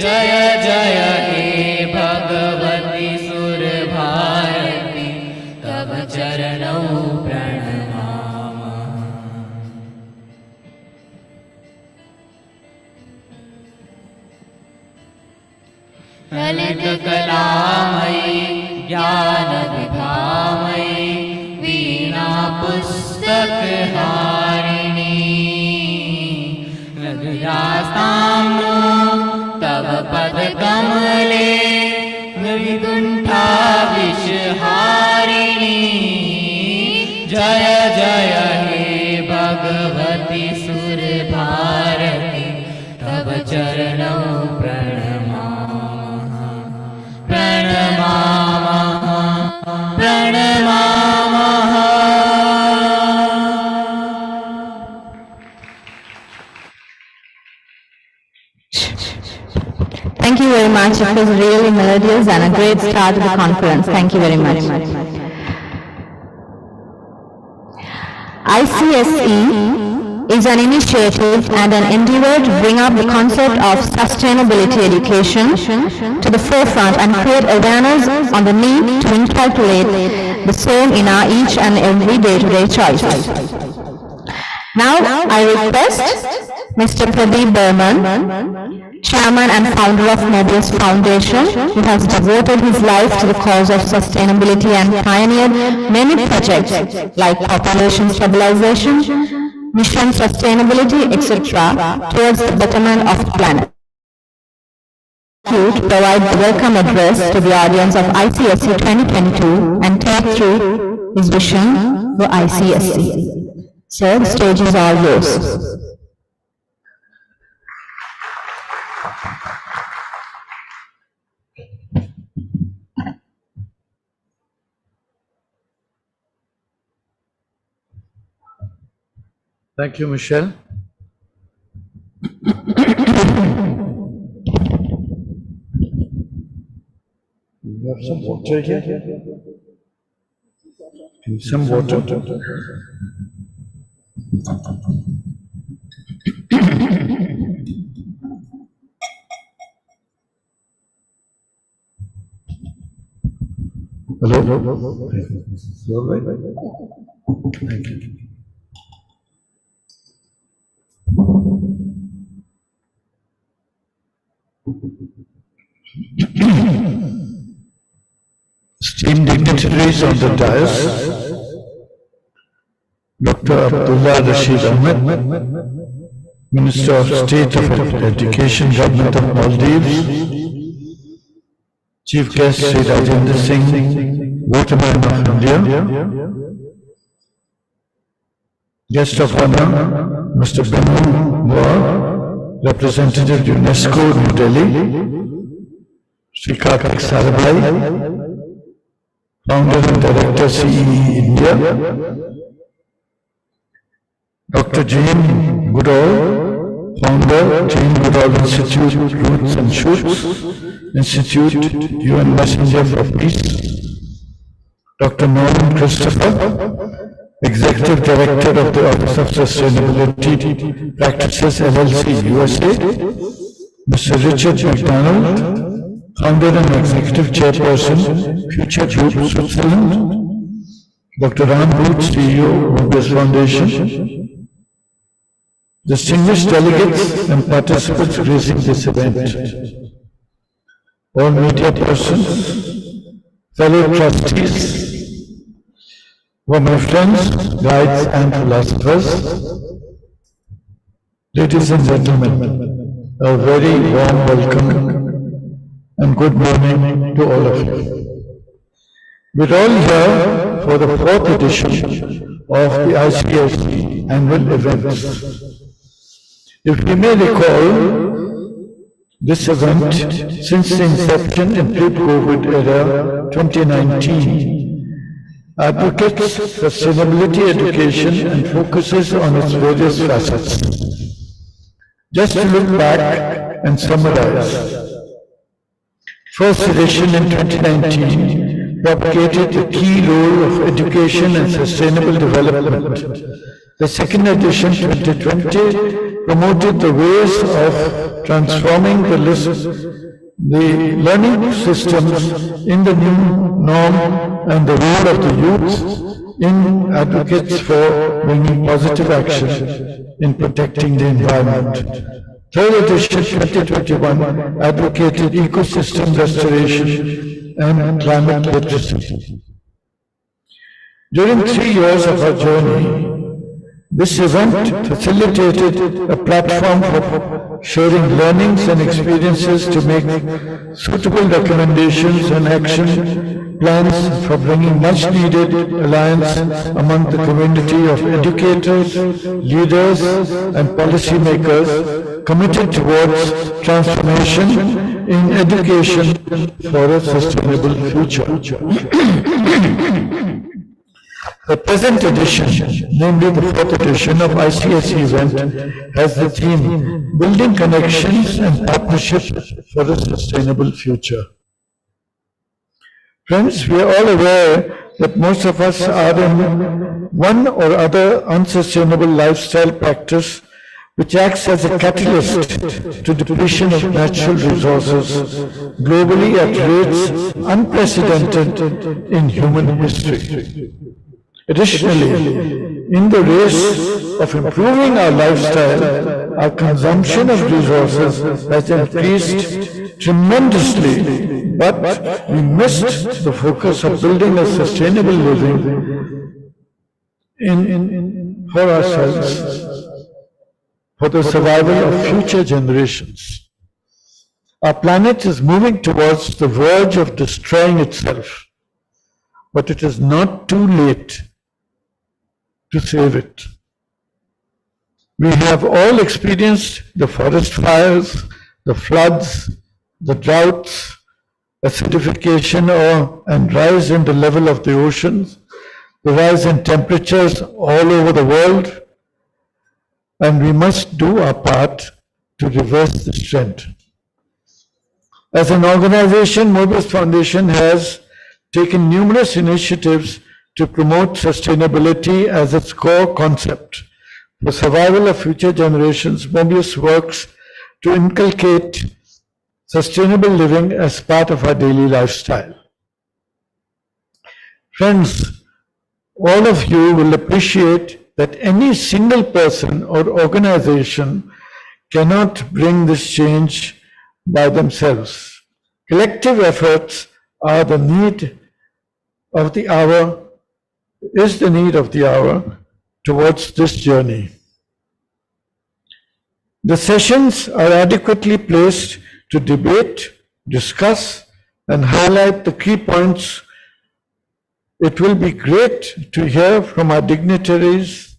जय जय हे भगवती सुर भारती तव चरणौ प्रणमामः। ललित कलामयी ज्ञान विभामयी वीणा पुस्तक हारिणी लघुरास्ताम्नो तव पद कमले निर्गुण्ठा विषहारिणी जय जय हे भगवती सुर भारती तव चरणौ प्रणमामः प्रणमामः प्रणमामः। Thank you very much. It was really melodious and a great start to the conference. Thank you very much. ICSE is an initiative and an endeavor to bring up the concept of sustainability education to the forefront and create awareness on the need to inculcate the same in our each and every day-to-day choices. Now I request Mr. Pradeep Burman, Chairman and founder of Mobius Foundation, who has devoted his life to the cause of sustainability and pioneered many projects like population stabilization, mission sustainability, etc. towards the betterment of the planet. To provide the welcome address to the audience of ICSE 2022 and take through his vision for ICSE. Sir, the stage is all yours. Thank you, Michelle. You have some water here? Some water? Hello? You all right? Thank you. Esteemed dignitaries on the dais, Dr. Abdullah Rashid Ahmed, Minister of State of Education, Government of Maldives, Chief Guest Sri Rajendra Singh, Waterman of India, Guest of Honor, Mr. Binu Moore, Representative UNESCO, New Delhi, Sri Karthik Sarabhai, Founder and Director, CEE India, Dr. Jane Goodall, Founder, Jane Goodall Institute, Roots and Shoots, Institute, UN Messenger for Peace, Dr. Norman Christopher, Executive Director of the Office of Sustainability Practices, LLC, USA, Mr. Richard McDonald, Founder and Executive Chairperson, Future Group, Switzerland, Dr. Ram Booth, CEO, Mobius Foundation, distinguished delegates and participants gracing this event, all media persons, fellow trustees, who are my friends, guides and philosophers, ladies and gentlemen, a very warm welcome and good morning to all of you. We're all here for the 4th edition of the ICSE annual event. If we may recall, this event, since the inception in pre-COVID era 2019, advocates sustainability education and focuses on its various facets. Just to look back and summarize, first edition in 2019 propagated the key role of education and sustainable development The second edition, 2020, promoted the ways of transforming the learning systems in the new norm and the role of the youth in advocates for bringing positive action in protecting the environment. Third edition, 2021, advocated ecosystem restoration and climate literacy. During 3 years of our journey, this event facilitated a platform for sharing learnings and experiences to make suitable recommendations and action plans for bringing much needed alliance among the community of educators, leaders and policymakers committed towards transformation in education for a sustainable future. The present edition, namely the fourth edition of ICSE event, has the theme Building Connections and Partnerships for a Sustainable Future. Friends, we are all aware that most of us are in one or other unsustainable lifestyle practice which acts as a catalyst to depletion of natural resources globally at rates unprecedented in human history. Additionally, in the race of improving our lifestyle, our consumption of resources has increased tremendously, but we missed the focus of building a sustainable living for ourselves, for the survival of future generations. Our planet is moving towards the verge of destroying itself, but it is not too late to save it. We have all experienced the forest fires, the floods, the droughts, acidification and rise in the level of the oceans, the rise in temperatures all over the world, and we must do our part to reverse this trend. As an organization, Mobius Foundation has taken numerous initiatives to promote sustainability as its core concept. For survival of future generations, Mobius works to inculcate sustainable living as part of our daily lifestyle. Friends, all of you will appreciate that any single person or organization cannot bring this change by themselves. Collective efforts are the need of the hour towards this journey. The sessions are adequately placed to debate, discuss, and highlight the key points. It will be great to hear from our dignitaries,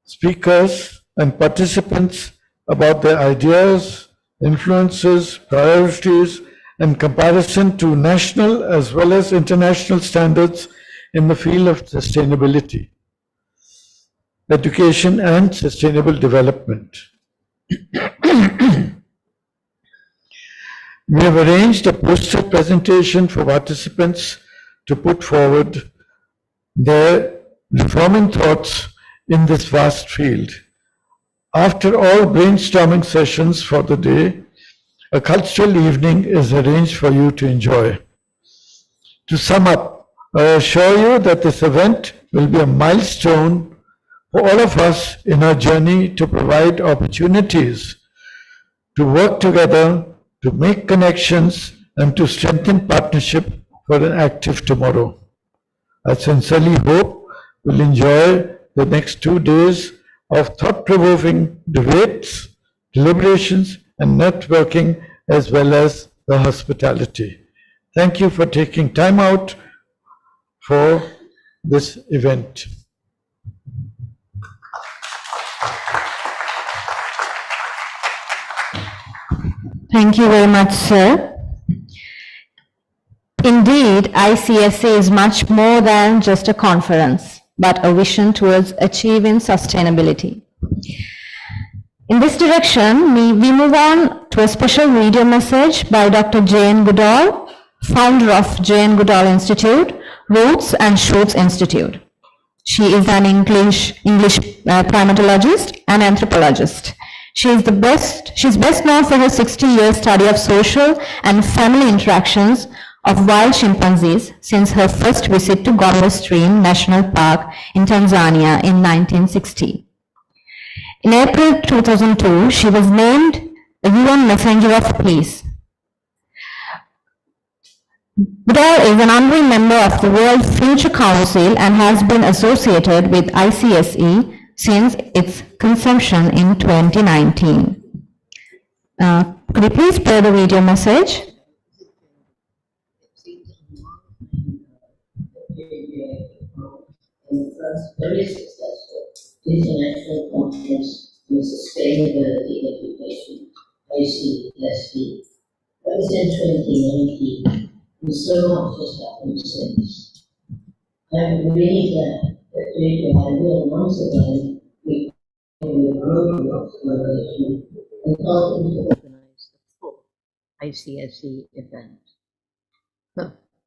speakers, and participants about their ideas, influences, priorities, and comparison to national as well as international standards in the field of sustainability, education, and sustainable development. We have arranged a poster presentation for participants to put forward their reforming thoughts in this vast field. After all brainstorming sessions for the day, a cultural evening is arranged for you to enjoy. To sum up, I assure you that this event will be a milestone for all of us in our journey to provide opportunities to work together, to make connections, and to strengthen partnership for an active tomorrow. I sincerely hope you'll enjoy the next 2 days of thought-provoking debates, deliberations, and networking, as well as the hospitality. Thank you for taking time out for this event. Thank you very much, sir. Indeed, ICSE is much more than just a conference, but a vision towards achieving sustainability. In this direction, we move on to a special video message by Dr. J.N. Goodall, founder of J.N. Goodall Institute, Roots and Shoots Institute. She is an English primatologist and anthropologist. She's best known for her 60-year study of social and family interactions of wild chimpanzees since her first visit to Gombe Stream National Park in Tanzania in 1960. In April 2002, she was named a UN Messenger of Peace. Dilhara is an honorary member of the World Future Council and has been associated with ICSE since its conception in 2019. Could you please play the video message? Very successful international conference on sustainability education, ICSE. That was in 2019, and so much has happened since. I'm really glad that JJ will once again be in the group of exploration and helping to organize the full ICSE event.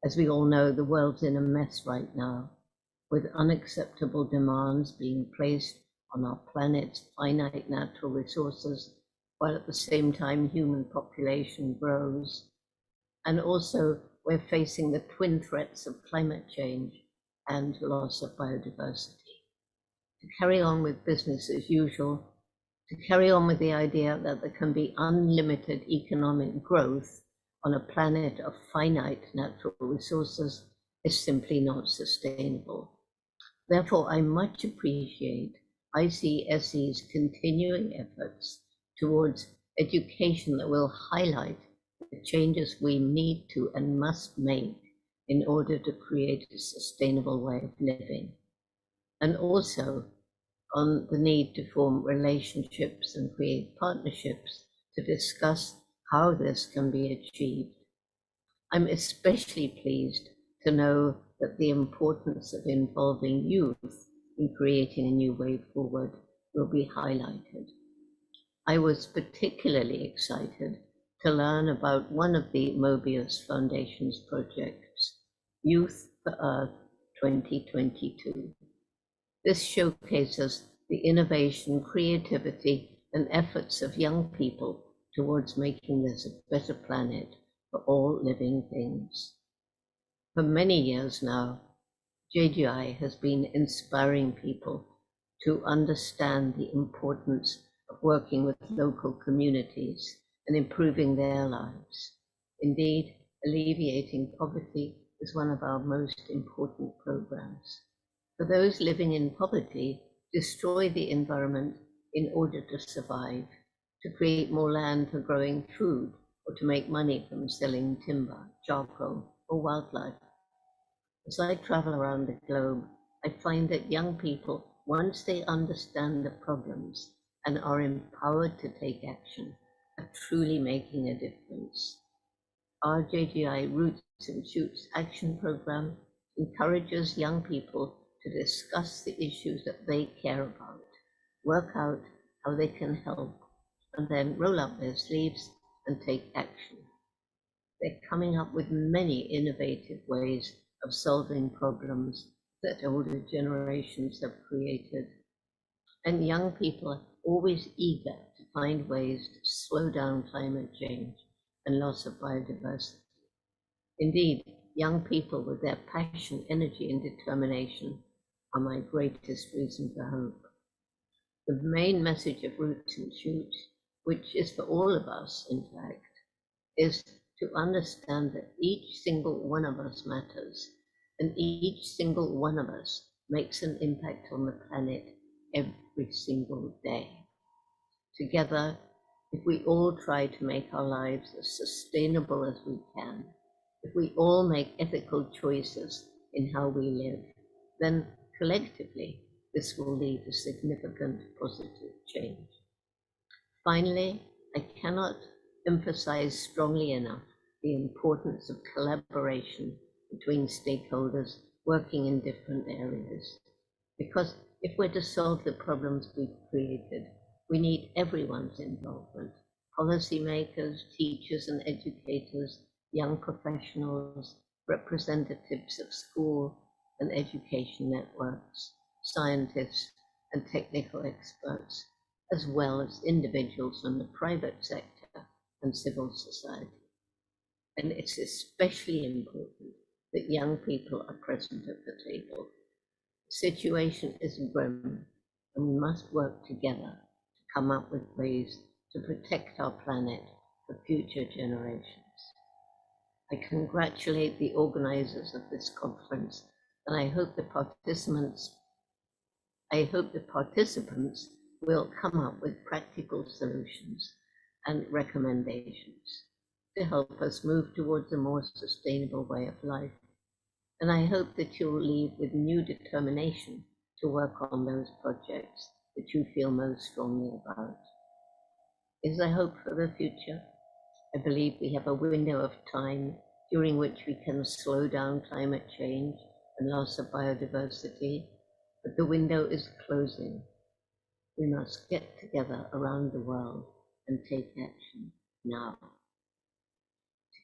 As we all know, the world's in a mess right now, with unacceptable demands being placed on our planet's finite natural resources, while at the same time human population grows. And also we're facing the twin threats of climate change and loss of biodiversity. To carry on with business as usual, to carry on with the idea that there can be unlimited economic growth on a planet of finite natural resources is simply not sustainable. Therefore, I much appreciate ICSE's continuing efforts towards education that will highlight the changes we need to and must make in order to create a sustainable way of living, and also on the need to form relationships and create partnerships to discuss how this can be achieved. I'm especially pleased to know that the importance of involving youth in creating a new way forward will be highlighted. I was particularly excited to learn about one of the Mobius Foundation's projects, Youth for Earth 2022. This showcases the innovation, creativity, and efforts of young people towards making this a better planet for all living things. For many years now, JGI has been inspiring people to understand the importance of working with local communities and improving their lives. Indeed, alleviating poverty is one of our most important programs. For those living in poverty, destroy the environment in order to survive, to create more land for growing food, or to make money from selling timber, charcoal, or wildlife. As I travel around the globe, I find that young people, once they understand the problems and are empowered to take action, are truly making a difference. Our JGI Roots and Shoots action program encourages young people to discuss the issues that they care about, work out how they can help, and then roll up their sleeves and take action. They're coming up with many innovative ways of solving problems that older generations have created. And young people are always eager to find ways to slow down climate change and loss of biodiversity. Indeed, young people with their passion, energy, and determination are my greatest reason for hope. The main message of Roots and Shoots, which is for all of us, in fact, is to understand that each single one of us matters, and each single one of us makes an impact on the planet every single day. Together, if we all try to make our lives as sustainable as we can, if we all make ethical choices in how we live, then collectively, this will lead to significant positive change. Finally, I cannot emphasize strongly enough the importance of collaboration between stakeholders working in different areas. Because if we're to solve the problems we've created, we need everyone's involvement: policymakers, teachers and educators, young professionals, representatives of school and education networks. scientists and technical experts, as well as individuals from the private sector and civil society. And it's especially important that young people are present at the table. The situation is grim, and we must work together to come up with ways to protect our planet for future generations. I congratulate the organizers of this conference, and I hope the participants will come up with practical solutions and recommendations to help us move towards a more sustainable way of life. And I hope that you'll leave with new determination to work on those projects that you feel most strongly about. As I hope for the future, I believe we have a window of time during which we can slow down climate change and loss of biodiversity, but the window is closing. We must get together around the world and take action now.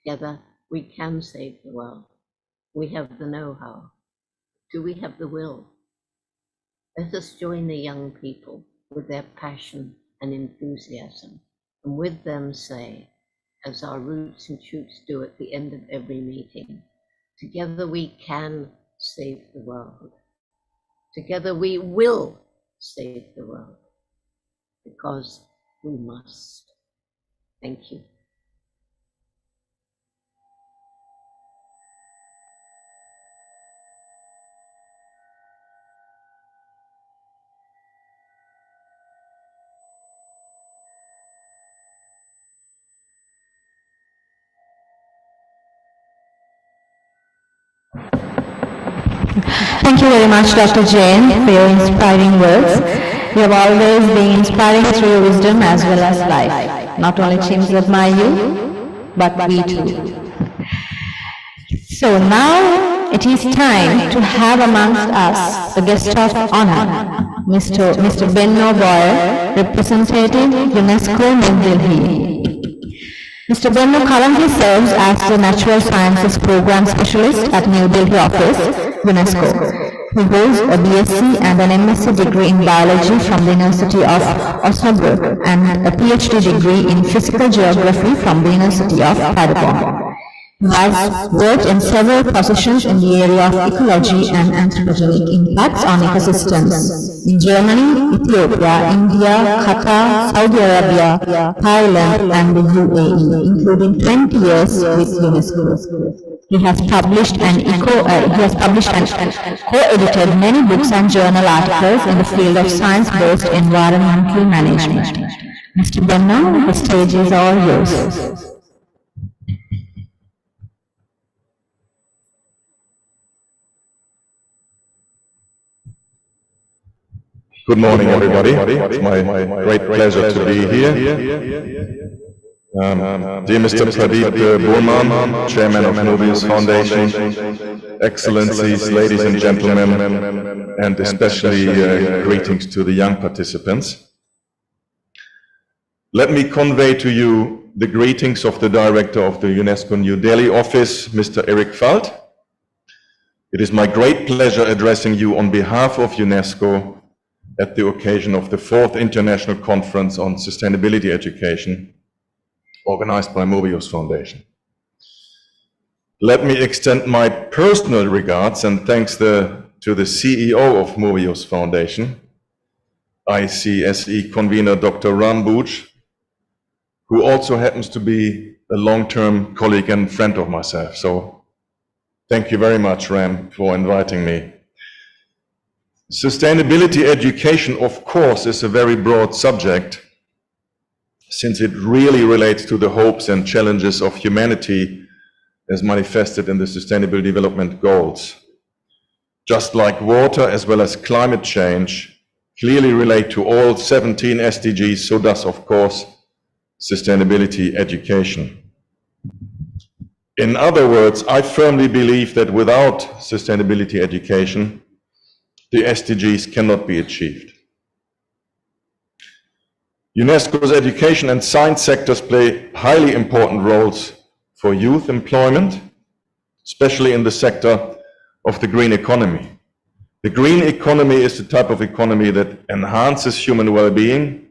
Together, we can save the world. We have the know-how. Do we have the will? Let us join the young people with their passion and enthusiasm, and with them say, as our roots and shoots do at the end of every meeting, together we can save the world. Together we will save the world, because we must. Thank you. Thank you very much, Dr. Jain, for your inspiring words. You have always been inspiring through your wisdom as well as life. Not only teams admire you, but we too. So now it is time to have amongst us the guest of honor, Mr. Benno Boyer, representative UNESCO New Delhi. Mr. Benno currently serves as the Natural Sciences Program Specialist at New Delhi office, UNESCO. He holds a BSc and an MSc degree in Biology from the University of Osnabrück and a PhD degree in Physical Geography from the University of Paderborn. He has worked in several positions in the area of ecology and anthropogenic impacts on ecosystems in Germany, Ethiopia, India, Qatar, Saudi Arabia, Thailand, and the UAE, including 20 years with UNESCO. He has published and co-edited many books and journal articles in the field of science-based environmental management. Mr. Benno, the stage is all yours. Good morning, everybody. It's my great pleasure to be here. Dear Mr. Pradeep Burman, Chairman of Mobius Foundation, Excellencies, ladies and gentlemen, and especially greetings to the young participants. Let me convey to you the greetings of the Director of the UNESCO New Delhi office, Mr. Erik Falt. It is my great pleasure addressing you on behalf of UNESCO at the occasion of the 4th International Conference on Sustainability Education, organized by Mobius Foundation. Let me extend my personal regards and thanks to the CEO of Mobius Foundation, ICSE convener Dr. Ram Buj, who also happens to be a long-term colleague and friend of myself. So thank you very much, Ram, for inviting me. Sustainability education, of course, is a very broad subject, since it really relates to the hopes and challenges of humanity as manifested in the Sustainable Development Goals. Just like water as well as climate change clearly relate to all 17 SDGs, so does, of course, sustainability education. In other words, I firmly believe that without sustainability education, the SDGs cannot be achieved. UNESCO's education and science sectors play highly important roles for youth employment, especially in the sector of the green economy. The green economy is the type of economy that enhances human well-being,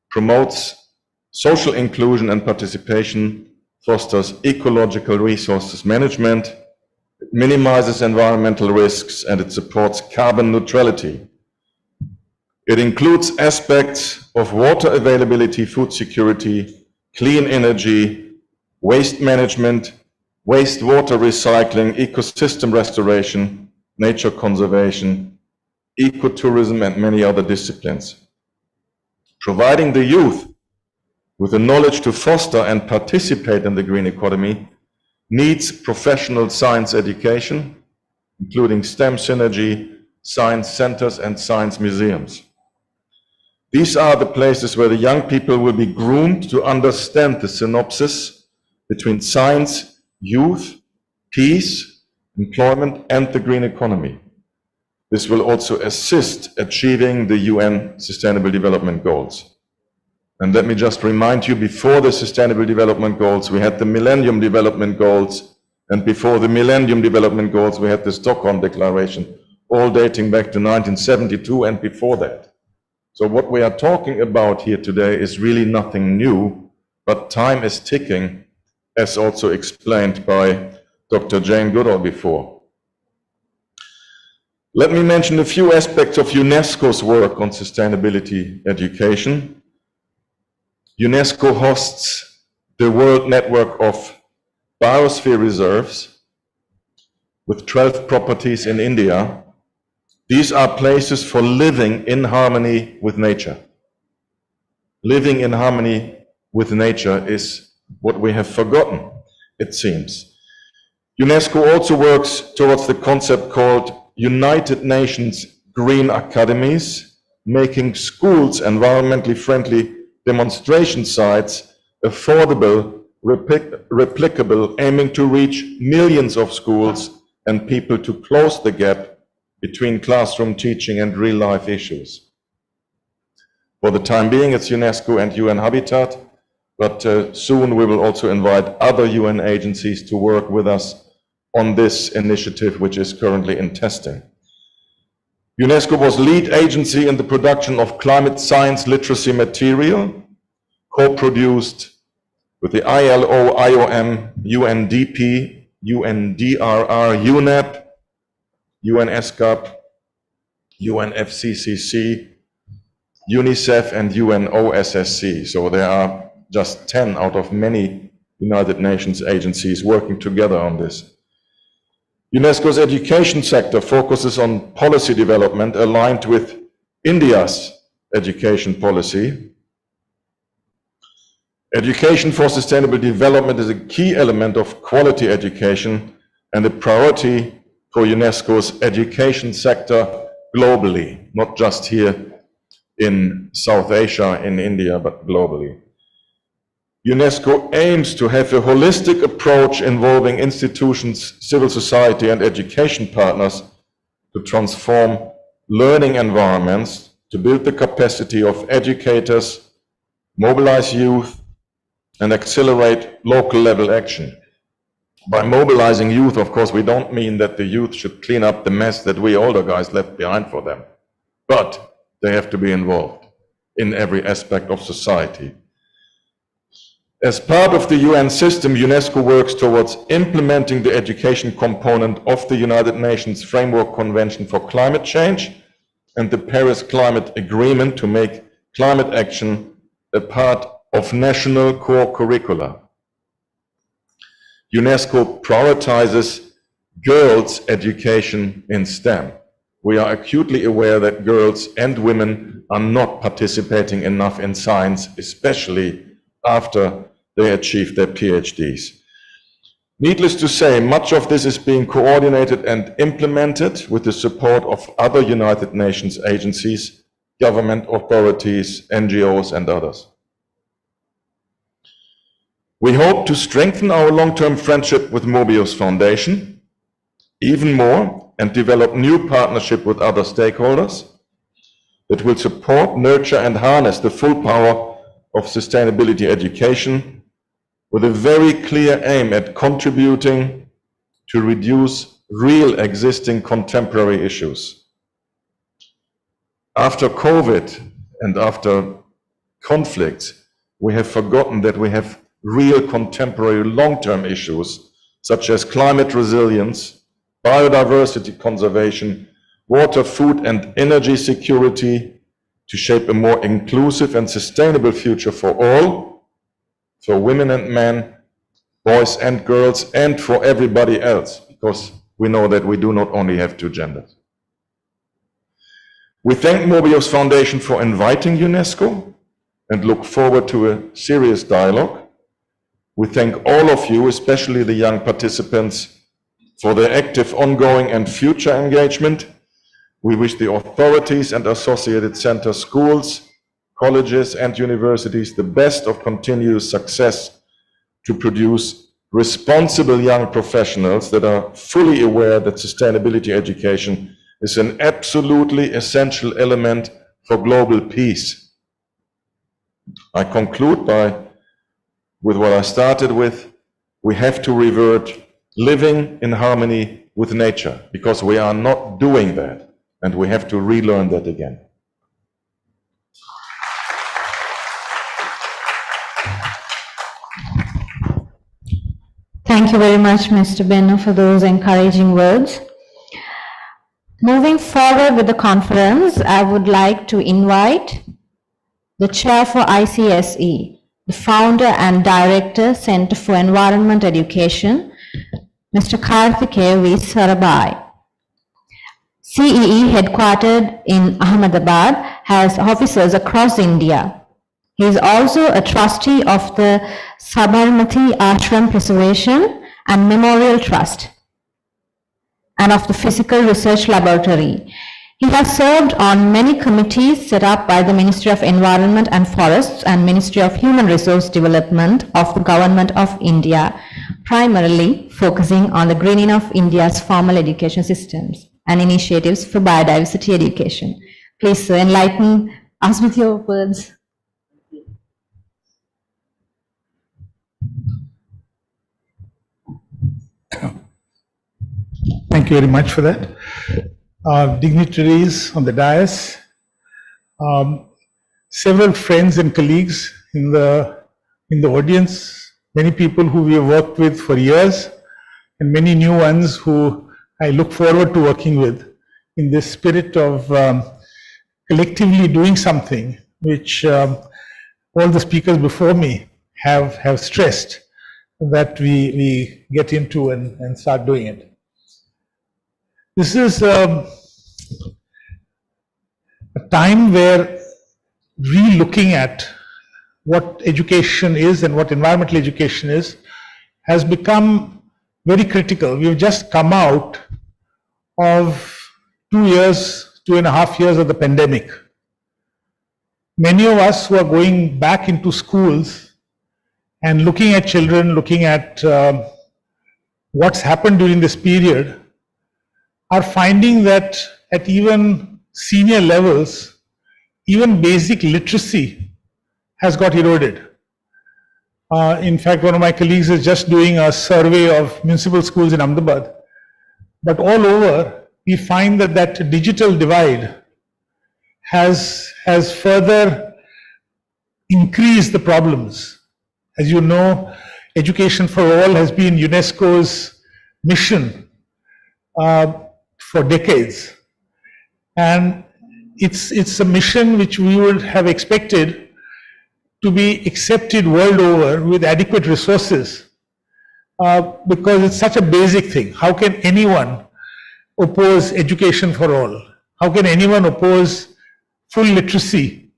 promotes social inclusion and participation, fosters ecological resources management, it minimizes environmental risks, and it supports carbon neutrality. It includes aspects of water availability, food security, clean energy, waste management, wastewater recycling, ecosystem restoration, nature conservation, ecotourism, and many other disciplines. Providing the youth with the knowledge to foster and participate in the green economy needs professional science education, including STEM synergy, science centers, and science museums. These are the places where the young people will be groomed to understand the synopsis between science, youth, peace, employment, and the green economy. This will also assist achieving the UN Sustainable Development Goals. And let me just remind you, before the Sustainable Development Goals, we had the Millennium Development Goals, and before the Millennium Development Goals, we had the Stockholm Declaration, all dating back to 1972 and before that. So what we are talking about here today is really nothing new, but time is ticking, as also explained by Dr. Jane Goodall before. Let me mention a few aspects of UNESCO's work on sustainability education. UNESCO hosts the World Network of Biosphere Reserves with 12 properties in India. These are places for living in harmony with nature. Living in harmony with nature is what we have forgotten, it seems. UNESCO also works towards the concept called United Nations Green Academies, making schools environmentally friendly demonstration sites affordable, replicable, aiming to reach millions of schools and people to close the gap between classroom teaching and real-life issues. For the time being, it's UNESCO and UN Habitat, but soon we will also invite other UN agencies to work with us on this initiative, which is currently in testing. UNESCO was lead agency in the production of climate science literacy material, co-produced with the ILO, IOM, UNDP, UNDRR, UNEP, UNESCAP, UNFCCC, UNICEF, and UNOSSC. So there are just 10 out of many United Nations agencies working together on this. UNESCO's education sector focuses on policy development aligned with India's education policy. Education for sustainable development is a key element of quality education and a priority for UNESCO's education sector globally, not just here in South Asia, in India, but globally. UNESCO aims to have a holistic approach involving institutions, civil society, and education partners to transform learning environments, to build the capacity of educators, mobilize youth, and accelerate local level action. By mobilizing youth, of course, we don't mean that the youth should clean up the mess that we older guys left behind for them, but they have to be involved in every aspect of society. As part of the UN system, UNESCO works towards implementing the education component of the United Nations Framework Convention for Climate Change and the Paris Climate Agreement to make climate action a part of national core curricula. UNESCO prioritizes girls' education in STEM. We are acutely aware that girls and women are not participating enough in science, especially after they achieve their PhDs. Needless to say, much of this is being coordinated and implemented with the support of other United Nations agencies, government authorities, NGOs, and others. We hope to strengthen our long-term friendship with Mobius Foundation even more and develop new partnership with other stakeholders that will support, nurture, and harness the full power of sustainability education with a very clear aim at contributing to reduce real existing contemporary issues. After COVID and after conflicts, we have forgotten that we have real contemporary long-term issues such as climate resilience, biodiversity conservation, water, food and energy security to shape a more inclusive and sustainable future for all, for women and men, boys and girls, and for everybody else, because we know that we do not only have two genders. We thank Mobius Foundation for inviting UNESCO and look forward to a serious dialogue. We thank all of you, especially the young participants, for their active ongoing and future engagement. We wish the authorities and associated center schools, colleges and universities the best of continuous success to produce responsible young professionals that are fully aware that sustainability education is an absolutely essential element for global peace. I conclude with what I started with. We have to revert living in harmony with nature, because we are not doing that, and we have to relearn that again. Thank you very much, Mr. Benno, for those encouraging words. Moving forward with the conference, I would like to invite the chair for ICSE, the founder and director, Center for Environment Education, Mr. Karthikeya V. Sarabai. CEE, headquartered in Ahmedabad, has offices across India. He is also a trustee of the Sabarmati Ashram Preservation and Memorial Trust and of the Physical Research Laboratory. He has served on many committees set up by the Ministry of Environment and Forests and Ministry of Human Resource Development of the Government of India, primarily focusing on the greening of India's formal education systems and initiatives for biodiversity education. Please, sir, enlighten us with your words. Thank you very much for that. Dignitaries on the dais, several friends and colleagues in the audience, many people who we have worked with for years, and many new ones who I look forward to working with in this spirit of collectively doing something which all the speakers before me have stressed that we get into and start doing it. This is a time where re-looking at what education is and what environmental education is has become very critical. We've just come out of 2.5 years of the pandemic. Many of us who are going back into schools and looking at children, looking at what's happened during this period, are finding that at even senior levels, even basic literacy has got eroded. In fact, one of my colleagues is just doing a survey of municipal schools in Ahmedabad. But all over, we find that digital divide has further increased the problems. As you know, Education for All has been UNESCO's mission for decades. And it's a mission which we would have expected to be accepted world over with adequate resources, because it's such a basic thing. How can anyone oppose education for all? How can anyone oppose full literacy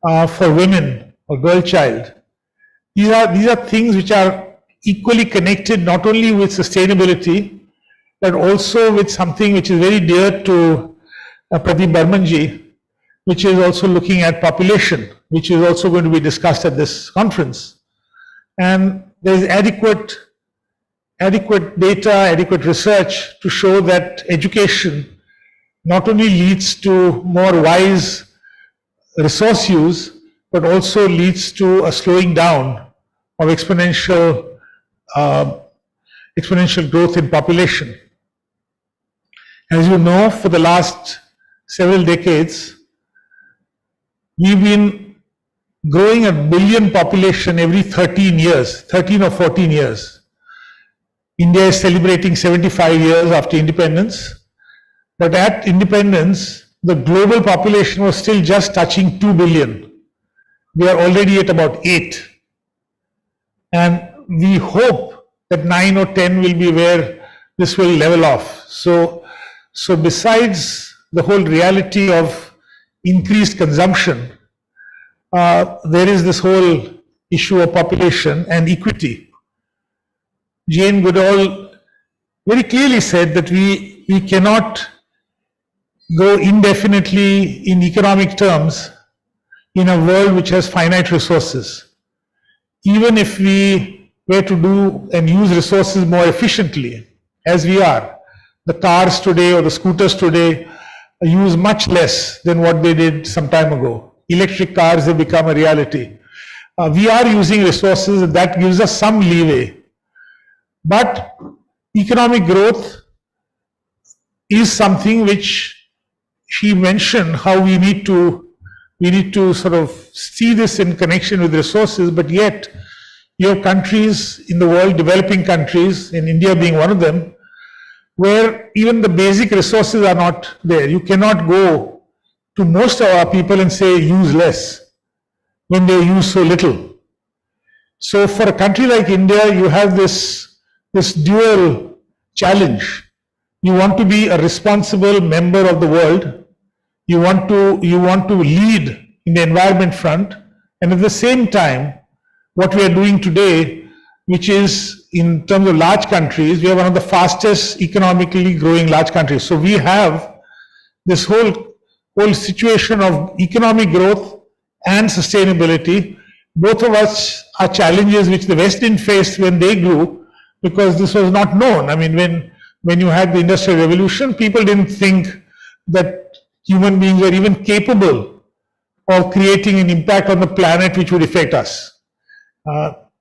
for women or girl child? These are things which are equally connected not only with sustainability, but also with something which is very dear to Pradeep Barmanji, which is also looking at population, which is also going to be discussed at this conference. And there is adequate data, adequate research to show that education not only leads to more wise resource use, but also leads to a slowing down of exponential growth in population. As you know, for the last several decades, we've been growing a billion population every 13 years, 13 or 14 years. India is celebrating 75 years after independence, but at independence, the global population was still just touching 2 billion. We are already at about 8. And we hope that 9 or 10 will be where this will level off. So besides the whole reality of increased consumption, there is this whole issue of population and equity. Jane Goodall very clearly said that we cannot go indefinitely in economic terms in a world which has finite resources. Even if we were to do and use resources more efficiently, as we are, the cars today or the scooters today use much less than what they did some time ago. Electric cars have become a reality. We are using resources, and that gives us some leeway. But economic growth is something which she mentioned, how we need to sort of see this in connection with resources, but yet you have countries in the world, developing countries, in India being one of them, where even the basic resources are not there. You cannot go to most of our people and say use less when they use so little. So for a country like India, you have this dual challenge. You want to be a responsible member of the world. You want to lead in the environment front, and at the same time, what we are doing today, which is in terms of large countries, we are one of the fastest economically growing large countries. So we have this whole situation of economic growth and sustainability. Both of us are challenges which the West didn't face when they grew, because this was not known. I mean, when you had the Industrial Revolution, people didn't think that human beings were even capable of creating an impact on the planet which would affect us.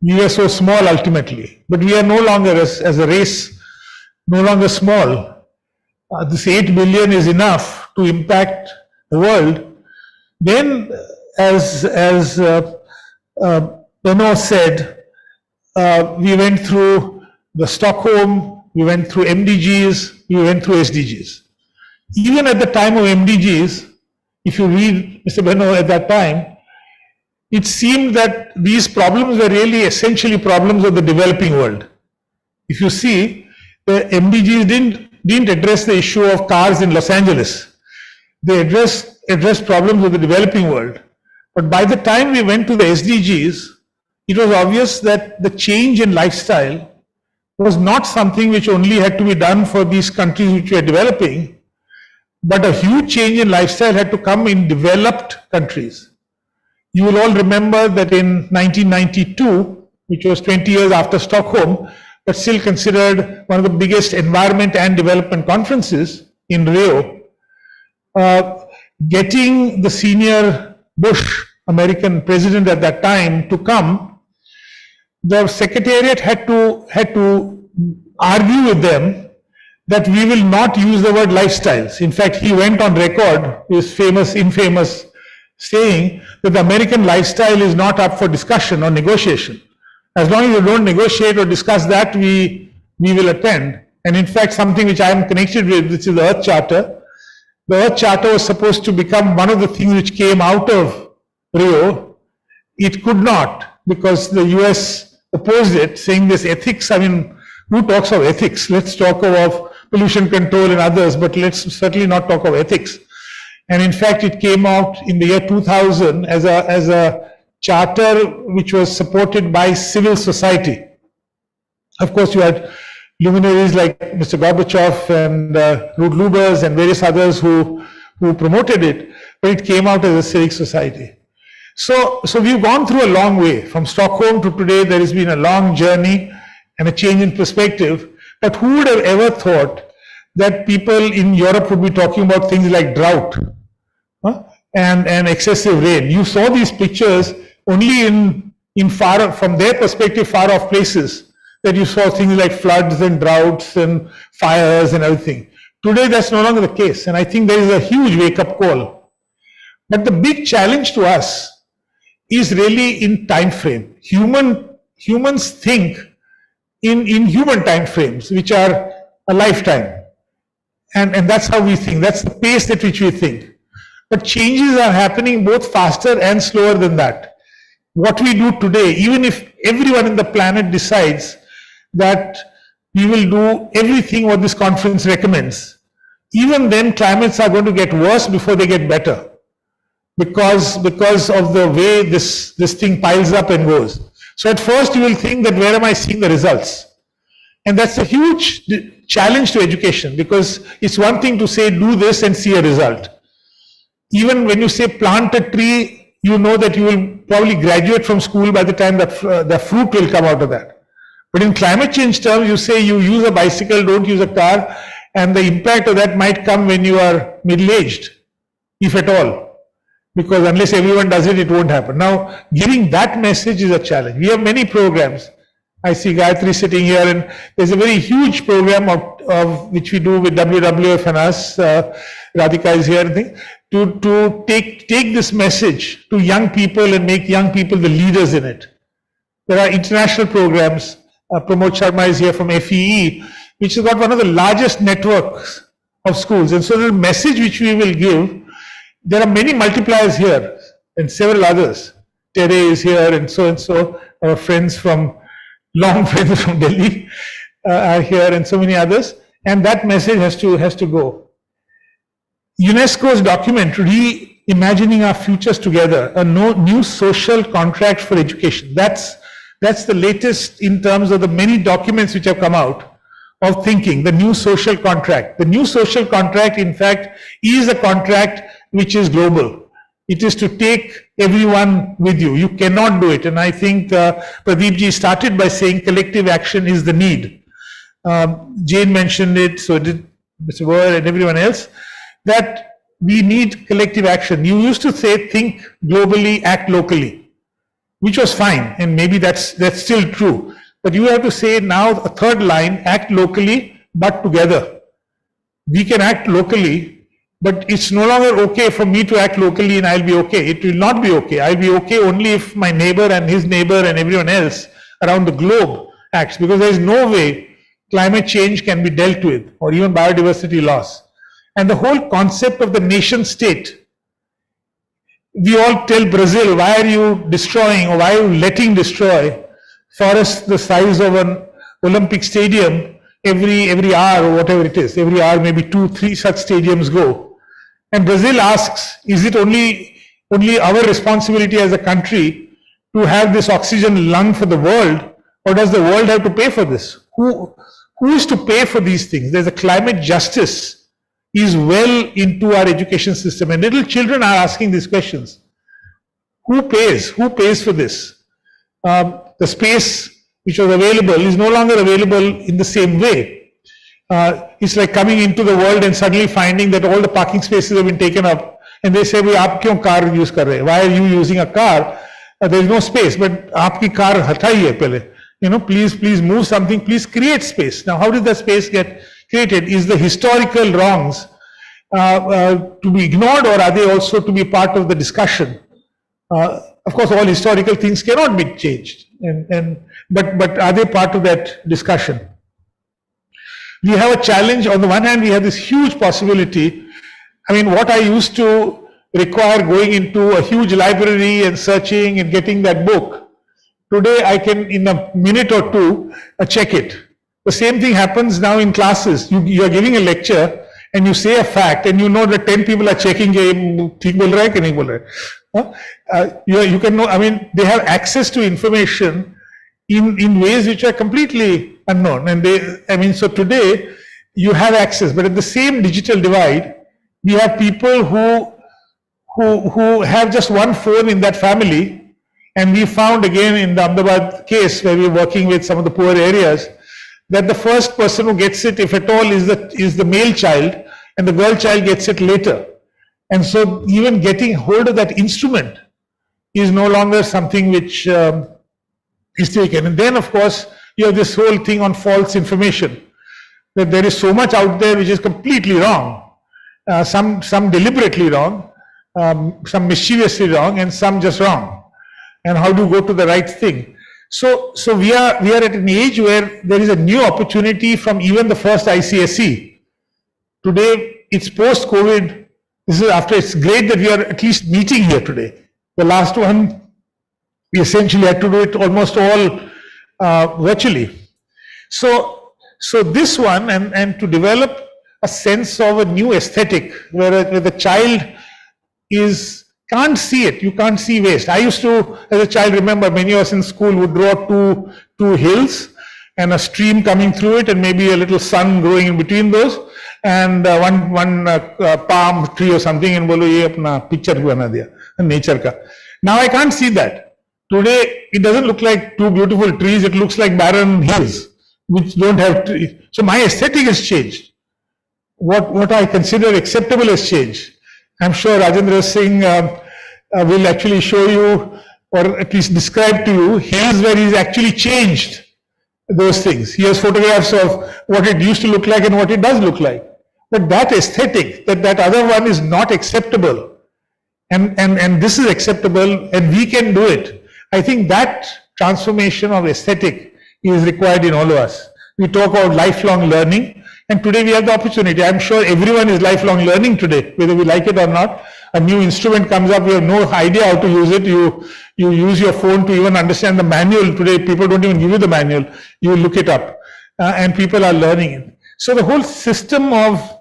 We were so small ultimately, but we are no longer, as a race, no longer small. This 8 billion is enough to impact the world. Then, as Benno said, we went through the Stockholm, we went through MDGs, we went through SDGs. Even at the time of MDGs, if you read Mr. Benno at that time, it seemed that these problems were really essentially problems of the developing world. If you see, the MDGs didn't address the issue of cars in Los Angeles. They addressed problems of the developing world. But by the time we went to the SDGs, it was obvious that the change in lifestyle was not something which only had to be done for these countries which were developing, but a huge change in lifestyle had to come in developed countries. You will all remember that in 1992, which was 20 years after Stockholm, but still considered one of the biggest environment and development conferences in Rio, getting the senior Bush, American president at that time, to come, the Secretariat had to argue with them that we will not use the word lifestyles. In fact, he went on record, his infamous saying that the American lifestyle is not up for discussion or negotiation. As long as you don't negotiate or discuss that, we will attend. And in fact, something which I am connected with, which is the Earth Charter. The Earth Charter was supposed to become one of the things which came out of Rio. It could not, because the US opposed it, saying this ethics, I mean, who talks of ethics? Let's talk of pollution control and others, but let's certainly not talk of ethics. And in fact, it came out in the year 2000 as a charter which was supported by civil society. Of course, you had luminaries like Mr. Gorbachev and Ruud Lubbers and various others who promoted it, but it came out as a civic society. So we've gone through a long way. From Stockholm to today, there has been a long journey and a change in perspective. But who would have ever thought that people in Europe would be talking about things like drought and excessive rain? You saw these pictures only in far, from their perspective, far off places, that you saw things like floods and droughts and fires and everything. Today that's no longer the case, and I think there is a huge wake-up call. But the big challenge to us is really in time frame. Humans think in human time frames, which are a lifetime. And that's how we think. That's the pace at which we think. But changes are happening both faster and slower than that. What we do today, even if everyone in the planet decides that we will do everything what this conference recommends, even then climates are going to get worse before they get better. Because of the way this thing piles up and goes. So at first you will think that where am I seeing the results? And that's a huge challenge to education, because it's one thing to say do this and see a result. Even when you say plant a tree, you know that you will probably graduate from school by the time that the fruit will come out of that. But in climate change terms, you say you use a bicycle, don't use a car, and the impact of that might come when you are middle-aged, if at all. Because unless everyone does it, it won't happen. Now, giving that message is a challenge. We have many programs. I see Gayatri sitting here, and there's a very huge program of which we do with WWF and us. Radhika is here, I think, to take this message to young people and make young people the leaders in it. There are international programs. Pramod Sharma is here from FEE, which has got one of the largest networks of schools. And so the message which we will give, there are many multipliers here and several others. Tere is here and so, our friends from, long friends from Delhi are here, and so many others. And that message has to go. UNESCO's document, Reimagining Our Futures Together, a new social contract for education. That's the latest in terms of the many documents which have come out of thinking, the new social contract. The new social contract, in fact, is a contract which is global. It is to take everyone with you. You cannot do it. And I think Pradeep ji started by saying collective action is the need. Jane mentioned it, so did Mr. Boer and everyone else, that we need collective action. You used to say think globally, act locally, which was fine, and maybe that's still true. But you have to say now a third line, act locally, but together. We can act locally, but it's no longer okay for me to act locally and I'll be okay. It will not be okay. I'll be okay only if my neighbor and his neighbor and everyone else around the globe acts, because there is no way climate change can be dealt with, or even biodiversity loss. And the whole concept of the nation state, we all tell Brazil, why are you destroying, or why are you letting destroy forests the size of an Olympic stadium every hour, or whatever it is. Every hour maybe 2-3 such stadiums go. And Brazil asks, is it only our responsibility as a country to have this oxygen lung for the world, or does the world have to pay for this? Who is to pay for these things? There's a climate justice is well into our education system, and little children are asking these questions. Who pays? Who pays for this? The space which was available is no longer available in the same way. It's like coming into the world and suddenly finding that all the parking spaces have been taken up, and they say, "Aap kyun car use kar rahe? Why are you using a car? There is no space." But aapki car hatai hai pehle. Please move something. Please create space. Now, how did the space get created? Is the historical wrongs to be ignored, or are they also to be part of the discussion? Of course, all historical things cannot be changed, but are they part of that discussion? We have a challenge. On the one hand, we have this huge possibility. I mean, what I used to require going into a huge library and searching and getting that book, today I can, in a minute or two, check it. The same thing happens now in classes. You are giving a lecture and you say a fact, and you know that 10 people are checking, theek bol raha hai ki nahi bol raha hai. You can know, I mean, they have access to information in ways which are completely unknown. And so today you have access, but at the same digital divide, we have people who have just one phone in that family. And we found again in the Ahmedabad case, where we're working with some of the poor areas, that the first person who gets it, if at all, is the male child, and the girl child gets it later. And so even getting hold of that instrument is no longer something which is taken. And then, of course, you have this whole thing on false information. that there is so much out there which is completely wrong, some deliberately wrong, some mischievously wrong, and some just wrong. And how do you go to the right thing? So we are at an age where there is a new opportunity from even the first ICSE. Today, it's post-COVID. This is after, it's great that we are at least meeting here today. The last one, we essentially had to do it almost all virtually. So this one, and to develop a sense of a new aesthetic where the child can't see it, you can't see waste. I used to, as a child, remember many of us in school would draw two hills and a stream coming through it and maybe a little sun growing in between those, and one palm tree or something, and bolo ye apna picture bana diya, nature ka. Now I can't see that. Today it doesn't look like two beautiful trees, it looks like barren hills which don't have trees. So my aesthetic has changed. What I consider acceptable has changed. I'm sure Rajendra Singh will actually show you, or at least describe to you, hills where he's actually changed those things. He has photographs of what it used to look like and what it does look like. But that aesthetic, that other one is not acceptable. And this is acceptable, and we can do it. I think that transformation of aesthetic is required in all of us. We talk about lifelong learning, and today we have the opportunity. I'm sure everyone is lifelong learning today, whether we like it or not. A new instrument comes up, we have no idea how to use it. You use your phone to even understand the manual. Today, people don't even give you the manual. You look it up, and people are learning it. So the whole system of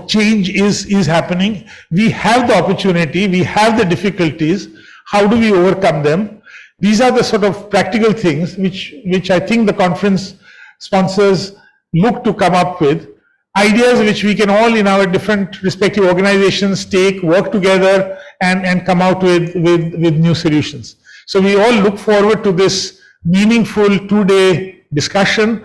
change is happening. We have the opportunity, we have the difficulties. How do we overcome them? These are the sort of practical things which I think the conference sponsors look to come up with. Ideas which we can all in our different respective organizations take, work together, and come out with new solutions. So we all look forward to this meaningful 2-day discussion.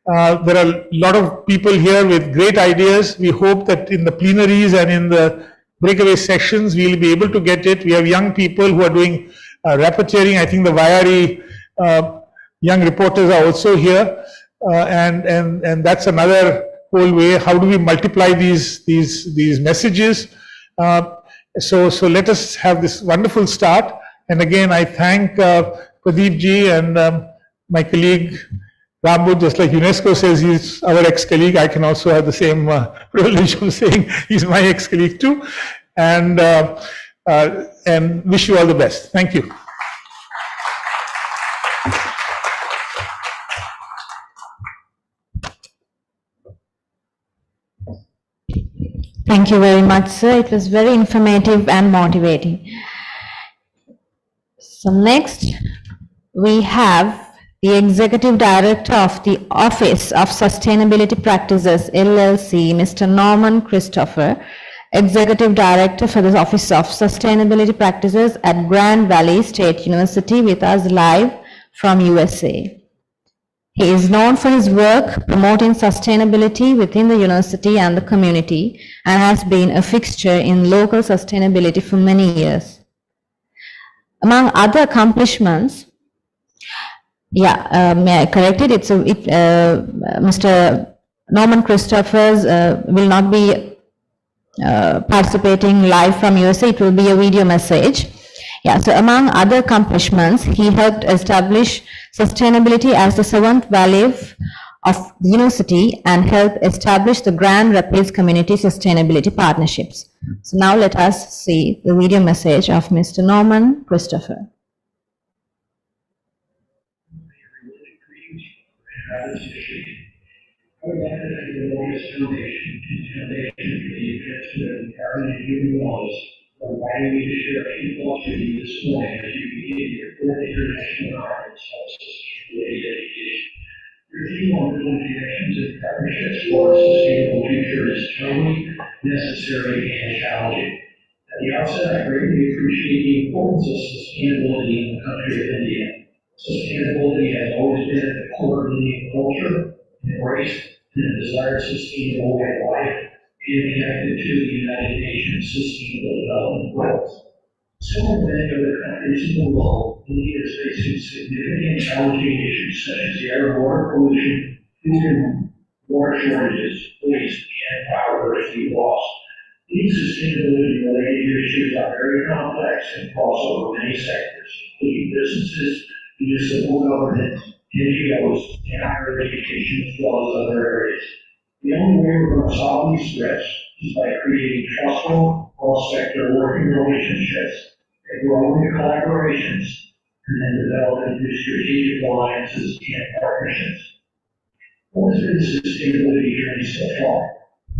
There are a lot of people here with great ideas. We hope that in the plenaries and in the breakaway sessions, we'll be able to get it. We have young people who are doing rapporteuring. I think the Vyari young reporters are also here. And that's another whole way. How do we multiply these messages? So let us have this wonderful start. And again, I thank Pradeep ji and my colleague Rambu. Just like UNESCO says he's our ex-colleague, I can also have the same privilege of saying he's my ex-colleague too. And wish you all the best. Thank you. Thank you very much, sir. It was very informative and motivating. So next, we have the Executive Director of the Office of Sustainability Practices, LLC, Mr. Norman Christopher, Executive Director for the Office of Sustainability Practices at Grand Valley State University, with us live from USA. He is known for his work promoting sustainability within the university and the community, and has been a fixture in local sustainability for many years. Among other accomplishments, may I correct it? Mr. Norman Christophers will not be participating live from USA. It will be a video message. So among other accomplishments, he helped establish sustainability as the seventh value of the university and helped establish the Grand Rapids Community Sustainability Partnerships. So now let us see the video message of Mr. Norman Christopher. I would like to thank the Mobius Foundation and Foundation for the advancement of empowering and human knowledge for inviting me to share a few thoughts with you this morning as you begin your fourth International Conference on Sustainability Education. Your theme on building connections and partnerships for a sustainable future is timely, necessary, and challenging. At the outset, I greatly appreciate the importance of sustainability in the country of India. Sustainability has always been at the core of Indian culture, embraced and a desired sustainable way of life, and connected to the United Nations Sustainable Development Goals. So many other countries in the world, India is facing significant challenging issues such as air and water pollution, food and water shortages, waste, and biodiversity loss. These sustainability-related issues are very complex and cross over many sectors, including businesses, municipal government, NGOs, and higher education, as well as other areas. The only way we're going to solve these threats is by creating trustful, cross-sector working relationships and growing collaborations, and then developing new strategic alliances and partnerships. What has been the sustainability journey so far?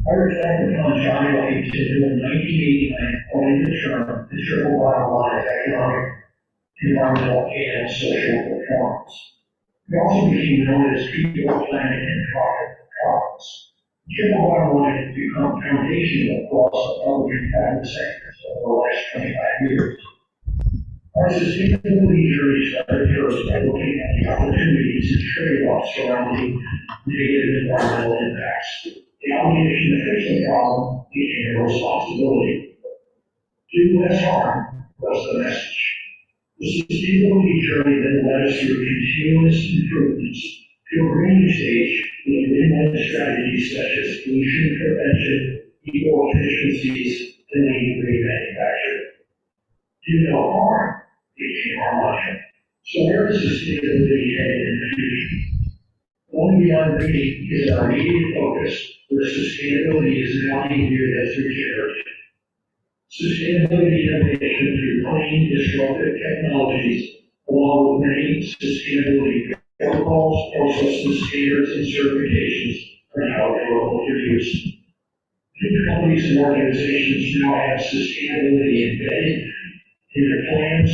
I reflect upon John Washington, who in 1989 coined the term the triple bottom line of economic, environmental, and social performance. It also became known as people, planet, and profits. The triple bottom line has become foundational across the public and private sectors over the last 25 years. Our sustainability journey started first by looking at the opportunities and trade-offs surrounding negative environmental impacts. The obligation to fix the problem became a responsibility. Do less harm was the message. The sustainability journey then led us through continuous improvements to a green stage with win-win strategies such as pollution prevention, eco efficiencies, and lean green manufacturing. Do no harm became our mantra. So where is sustainability headed in the future? Going beyond green is our immediate focus, where sustainability is now being viewed as regenerative. Sustainability innovation through clean, disruptive technologies, along with many sustainability protocols, processes, standards, and certifications are now available for use. Many companies and organizations now have sustainability embedded in their plans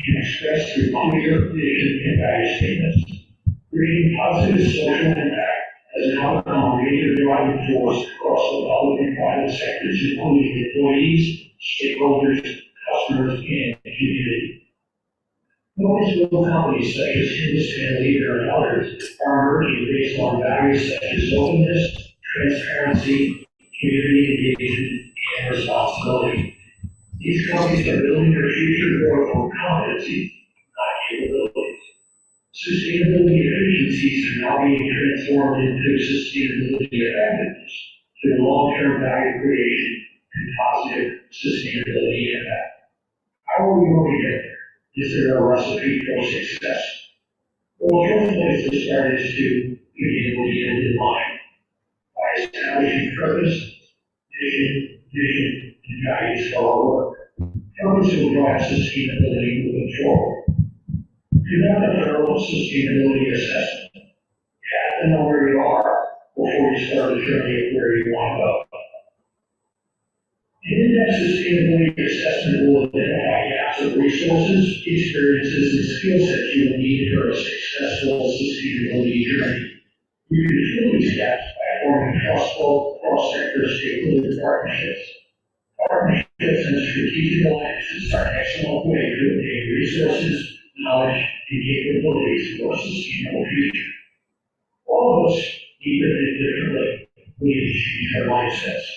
and expressed through clear vision and value statements. Creating positive social impact has now become a major driving force across the public and private sectors, including employees, stakeholders, customers, and community. Noticeable companies such as Hindustan Leader and others are emerging based on values such as openness, transparency, community engagement, and responsibility. These companies are building their future growth on competency, not capabilities. Sustainability efficiencies are now being transformed into sustainability effectiveness through long-term value creation and positive sustainability impact. How are we going to get there? Is there a recipe for success? Well, the first place to start is to begin with the end in mind by establishing purpose, vision, and values for our work. Purpose will drive sustainability moving forward. Conduct a thorough sustainability assessment. You have to know where you are before you start the journey of where you want to go. An in-depth sustainability assessment will identify gaps of resources, experiences, and skill sets you will need for a successful sustainability journey. You can fill these gaps by forming trustful, cross-sector stakeholder partnerships. Partnerships and strategic alliances are an excellent way to obtain resources, knowledge, and capabilities for a sustainable future. All of us need to think differently. We need to change our mindsets.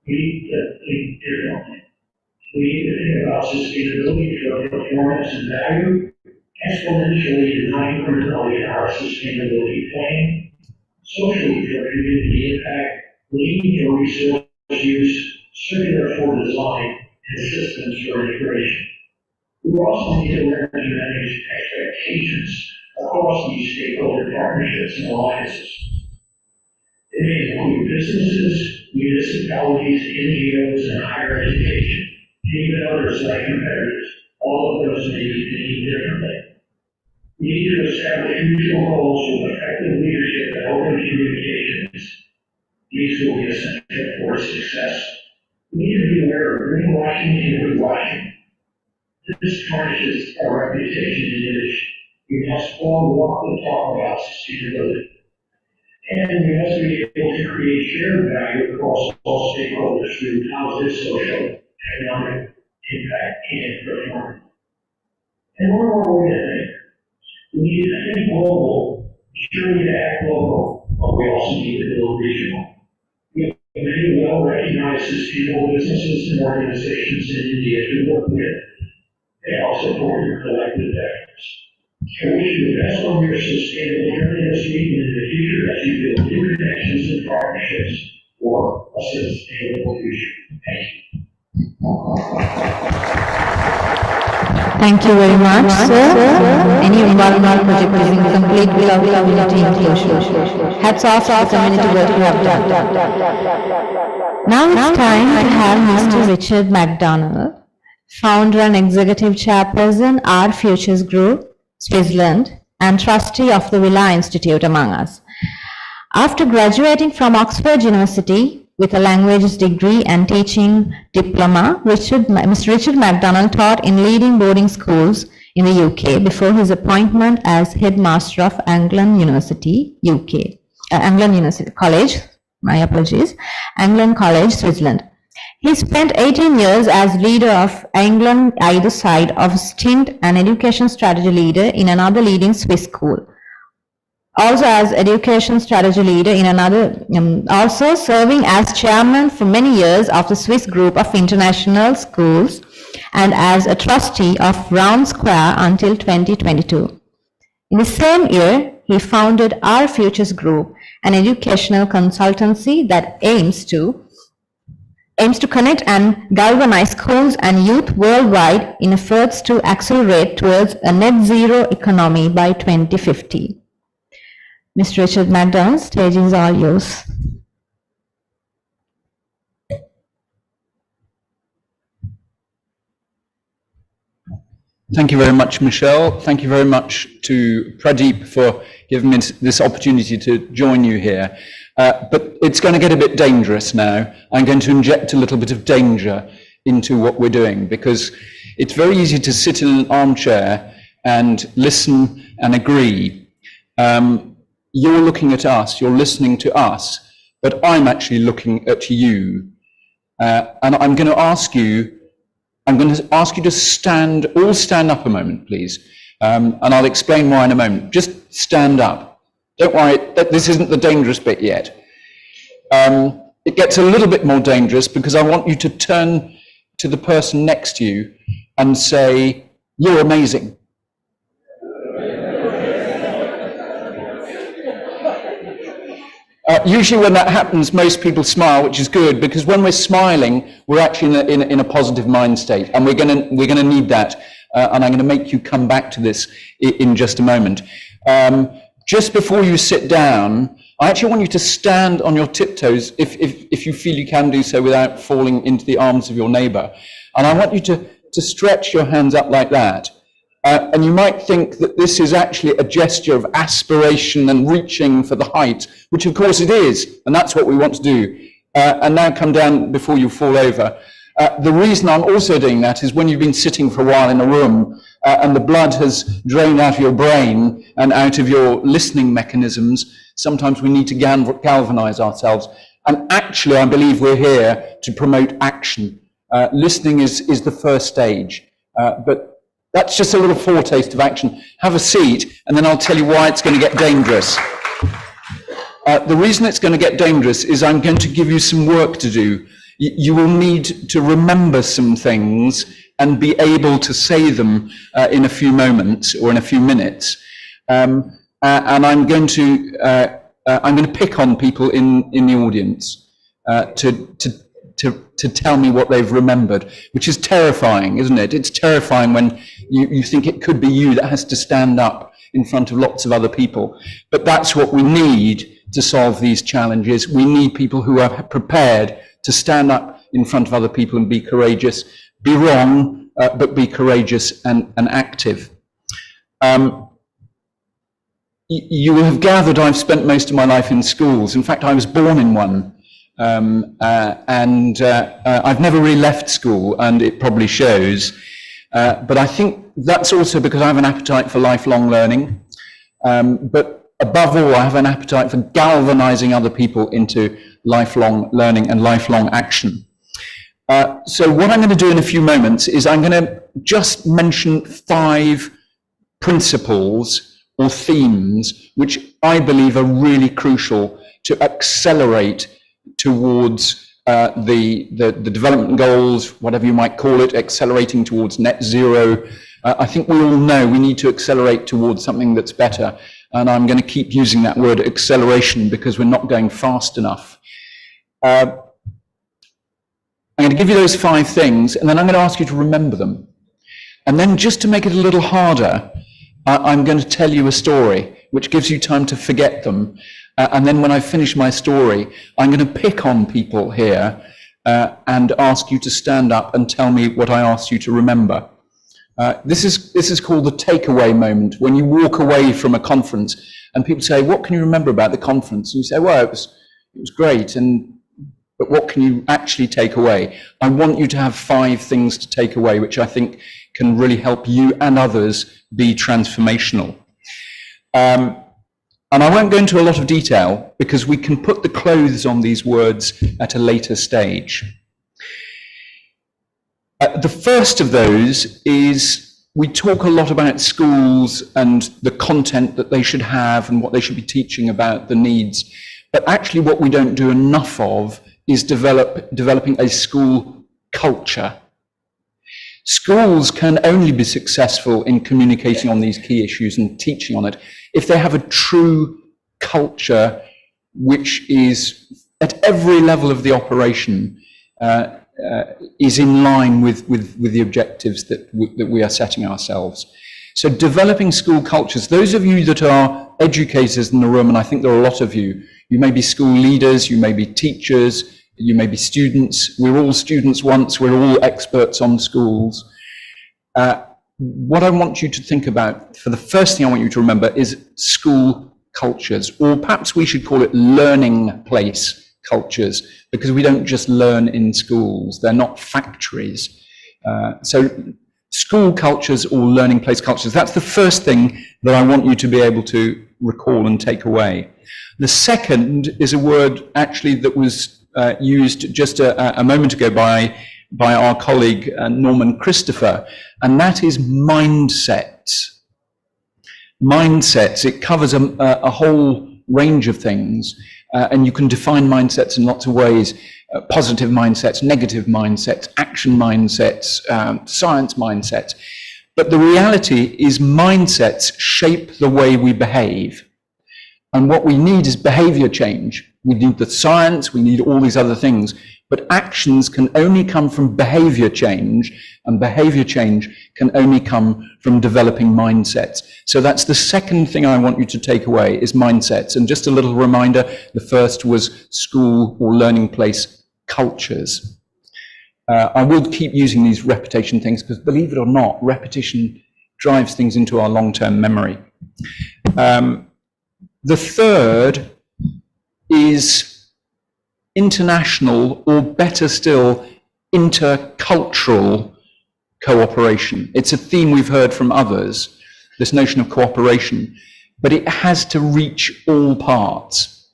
We need to think differently. We need to think about sustainability for performance and value, exponentially and incrementally in our sustainability plan, socially for community impact, lean for resource use, circular for design, and systems for integration. We also need to learn to manage expectations across these stakeholder partnerships and alliances. They may include businesses, municipalities, NGOs, and higher education, and even others like competitors. All of those may be thinking differently. We need to establish mutual goals with effective leadership and open communications. These will be essential for success. We need to be aware of greenwashing and blue-washing. This tarnishes our reputation and image. We must all walk the talk about sustainability. And we must be able to create shared value across all stakeholders through positive social, economic impact, and performance. And one more way to think. We need to think global, sure we act local, but we also need to build regional. We have many well-recognized sustainable businesses and organizations in India to work with. They all support your collective efforts. I wish you the best on your sustainable journey this week and in the future as you build new connections and partnerships for a sustainable future. Thank you. Thank you very much, sir. Any environmental project is incomplete without community inclusion. Hats off to the community work you have done. Now it's time to have Mr. Richard McDonald, founder and executive chairperson, Our Futures Group, Switzerland, and trustee of the Villa Institute among us. After graduating from Oxford University with a languages degree and teaching diploma, Mr. Richard McDonald taught in leading boarding schools in the UK before his appointment as headmaster of Anglian University, Anglian University College, my apologies, Anglian College, Switzerland. He spent 18 years as leader of Anglian either side of a stint and education strategy leader in another leading Swiss school. Also as education strategy leader in another, also serving as chairman for many years of the Swiss Group of International Schools and as a trustee of Round Square until 2022. In the same year, he founded Our Futures Group, an educational consultancy that aims to connect and galvanize schools and youth worldwide in efforts to accelerate towards a net zero economy by 2050. Mr. Richard McDonald, stage is all yours. Thank you very much, Michelle. Thank you very much to Pradeep for giving me this opportunity to join you here. But it's going to get a bit dangerous now. I'm going to inject a little bit of danger into what we're doing, because it's very easy to sit in an armchair and listen and agree. You're looking at us, you're listening to us, but I'm actually looking at you. And I'm going to ask you to stand up a moment, please. And I'll explain why in a moment. Just stand up. Don't worry, this isn't the dangerous bit yet. It gets a little bit more dangerous because I want you to turn to the person next to you and say, "You're amazing." Usually when that happens, most people smile, which is good, because when we're smiling, we're actually in a positive mind state, and we're going to need that. And I'm going to make you come back to this in just a moment. Just before you sit down, I actually want you to stand on your tiptoes, if you feel you can do so without falling into the arms of your neighbour. And I want you to stretch your hands up like that. And you might think that this is actually a gesture of aspiration and reaching for the height, which of course it is, and that's what we want to do. And now come down before you fall over. The reason I'm also doing that is when you've been sitting for a while in a room and the blood has drained out of your brain and out of your listening mechanisms, sometimes we need to galvanize ourselves. And actually, I believe we're here to promote action. Listening is the first stage, but that's just a little foretaste of action. Have a seat, and then I'll tell you why it's going to get dangerous. The reason it's going to get dangerous is I'm going to give you some work to do. You will need to remember some things and be able to say them in a few moments or in a few minutes. And I'm going to pick on people in the audience to tell me what they've remembered, which is terrifying, isn't it? It's terrifying when you think it could be you that has to stand up in front of lots of other people. But that's what we need to solve these challenges. We need people who are prepared to stand up in front of other people and be courageous, be wrong, but be courageous and active. You will have gathered I've spent most of my life in schools. In fact, I was born in one. I've never really left school, and it probably shows. But I think that's also because I have an appetite for lifelong learning. But above all, I have an appetite for galvanizing other people into lifelong learning and lifelong action. So what I'm going to do in a few moments is I'm going to just mention 5 principles or themes which I believe are really crucial to accelerate towards the development goals, whatever you might call it, accelerating towards net zero, I think we all know we need to accelerate towards something that's better, and I'm going to keep using that word acceleration because we're not going fast enough. I'm going to give you those 5 things, and then I'm going to ask you to remember them. And then just to make it a little harder, I'm going to tell you a story, which gives you time to forget them. And then when I finish my story, I'm going to pick on people here and ask you to stand up and tell me what I asked you to remember. This is called the takeaway moment, when you walk away from a conference and people say, what can you remember about the conference? And you say, well, it was great, but what can you actually take away? I want you to have 5 things to take away, which I think can really help you and others be transformational. And I won't go into a lot of detail because we can put the clothes on these words at a later stage. The first of those is we talk a lot about schools and the content that they should have and what they should be teaching about the needs. But actually what we don't do enough of is developing a school culture. Schools can only be successful in communicating on these key issues and teaching on it if they have a true culture which is at every level of the operation is in line with the objectives that we are setting ourselves. So developing school cultures, those of you that are educators in the room, and I think there are a lot of you, you may be school leaders, you may be teachers, you may be students. We're all students once, we're all experts on schools. What I want you to think about, for the first thing I want you to remember, is school cultures, or perhaps we should call it learning place cultures, because we don't just learn in schools, they're not factories. So school cultures or learning place cultures, that's the first thing that I want you to be able to recall and take away. The second is a word actually that was used just a moment ago by our colleague Norman Christopher, and that is mindsets. Mindsets, it covers a whole range of things, and you can define mindsets in lots of ways. Positive mindsets, negative mindsets, action mindsets, science mindsets. But the reality is mindsets shape the way we behave. And what we need is behavior change. We need the science, we need all these other things, but actions can only come from behavior change, and behavior change can only come from developing mindsets. So that's the second thing I want you to take away, is mindsets. And just a little reminder, the first was school or learning place cultures. I will keep using these repetition things because, believe it or not, repetition drives things into our long-term memory. The third is international, or better still, intercultural cooperation. It's a theme we've heard from others, this notion of cooperation, but it has to reach all parts.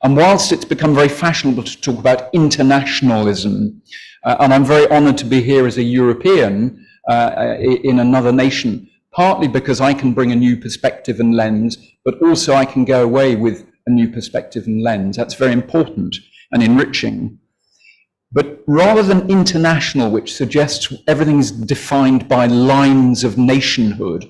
And whilst it's become very fashionable to talk about internationalism, and I'm very honoured to be here as a European in another nation, partly because I can bring a new perspective and lens, but also I can go away with a new perspective and lens. That's very important and enriching. But rather than international, which suggests everything's defined by lines of nationhood,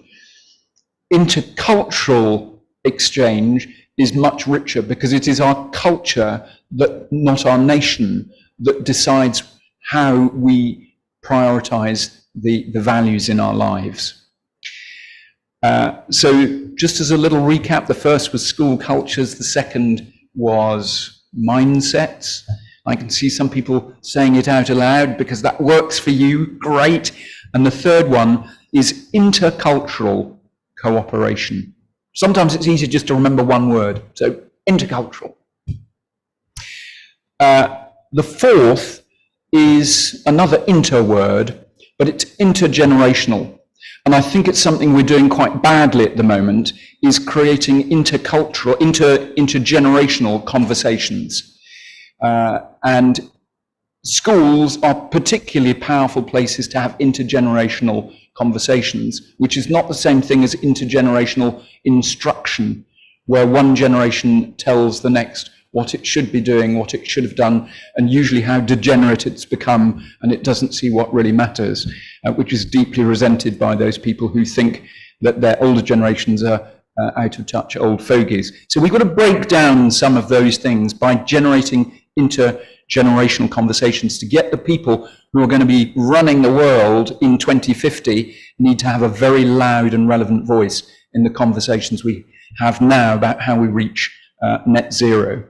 intercultural exchange is much richer, because it is our culture, that, not our nation, that decides how we prioritize the values in our lives. So just as a little recap, the first was school cultures, the second was mindsets. I can see some people saying it out aloud because that works for you, great. And the third one is intercultural cooperation. Sometimes it's easier just to remember one word, so intercultural. The fourth is another inter word, but it's intergenerational. And I think it's something we're doing quite badly at the moment, is creating intercultural, intergenerational conversations. And schools are particularly powerful places to have intergenerational conversations, which is not the same thing as intergenerational instruction, where one generation tells the next what it should be doing, what it should have done, and usually how degenerate it's become, and it doesn't see what really matters, which is deeply resented by those people who think that their older generations are out of touch old fogies. So we've got to break down some of those things by generating intergenerational conversations to get the people who are going to be running the world in 2050 need to have a very loud and relevant voice in the conversations we have now about how we reach net zero.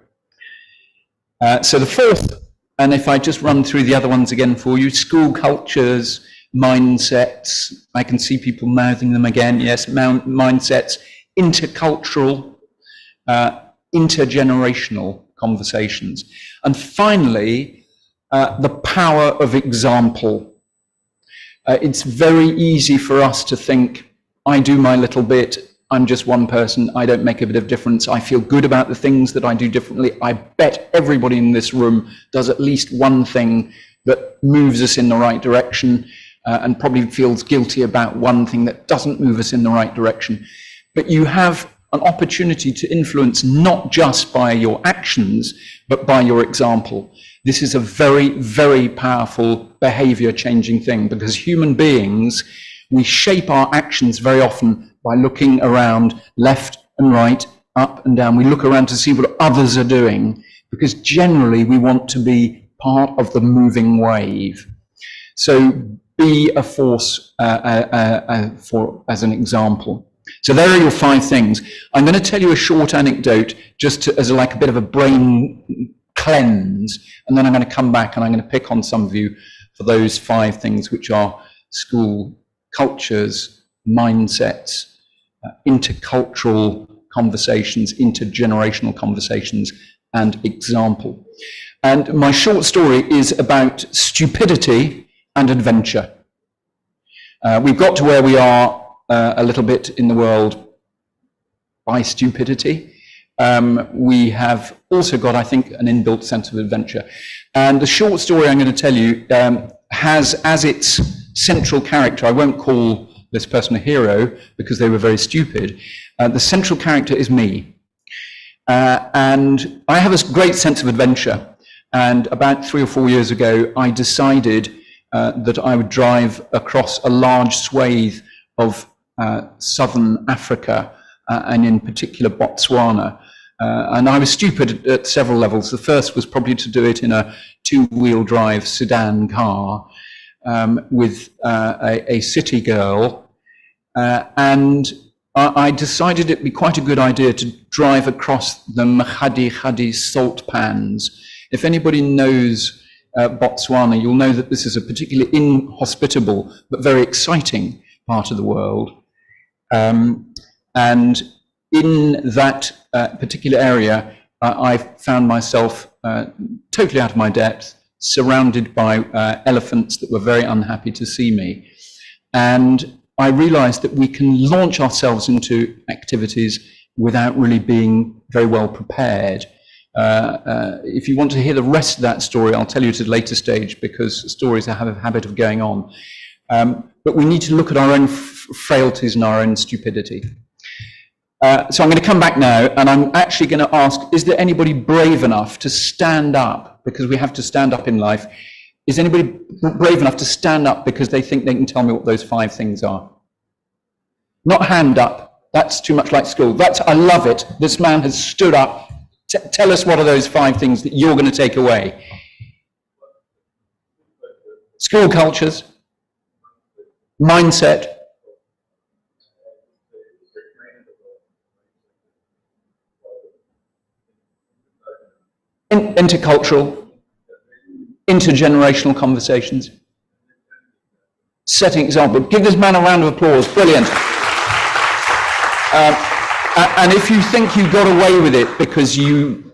So the fourth, and if I just run through the other ones again for you, school cultures, mindsets, I can see people mouthing them again, yes, mindsets, intercultural, intergenerational conversations. And finally, the power of example. It's very easy for us to think, I do my little bit, I'm just one person, I don't make a bit of difference, I feel good about the things that I do differently. I bet everybody in this room does at least one thing that moves us in the right direction, and probably feels guilty about one thing that doesn't move us in the right direction. But you have an opportunity to influence not just by your actions, but by your example. This is a very, very powerful behavior changing thing, because human beings, we shape our actions very often by looking around left and right, up and down. We look around to see what others are doing, because generally we want to be part of the moving wave. So be a force as an example. So there are your 5 things. I'm going to tell you a short anecdote just as like a bit of a brain cleanse, and then I'm going to come back and I'm going to pick on some of you for those 5 things, which are school cultures, mindsets, intercultural conversations, intergenerational conversations, and example. And my short story is about stupidity and adventure. We've got to where we are a little bit in the world by stupidity. We have also got, I think, an inbuilt sense of adventure. And the short story I'm going to tell you has as its central character, I won't call this person a hero because they were very stupid. The central character is me. And I have a great sense of adventure. And about 3 or 4 years ago, I decided that I would drive across a large swathe of southern Africa, and in particular Botswana. And I was stupid at several levels. The first was probably to do it in a 2-wheel drive sedan car with a city girl. And I decided it'd be quite a good idea to drive across the Mahadi salt pans. If anybody knows Botswana, you'll know that this is a particularly inhospitable but very exciting part of the world. And in that particular area, I found myself totally out of my depth, surrounded by elephants that were very unhappy to see me. And I realized that we can launch ourselves into activities without really being very well prepared. If you want to hear the rest of that story, I'll tell you at a later stage, because stories have a habit of going on. But we need to look at our own frailties and our own stupidity. So I'm going to come back now, and I'm actually going to ask, is there anybody brave enough to stand up, because we have to stand up in life? Is anybody brave enough to stand up because they think they can tell me what those 5 things are? Not hand up. That's too much like school. I love it. This man has stood up. Tell us, what are those 5 things that you're going to take away? School cultures, mindset, intercultural, intergenerational conversations, setting example. Give this man a round of applause. Brilliant. And if you think you got away with it because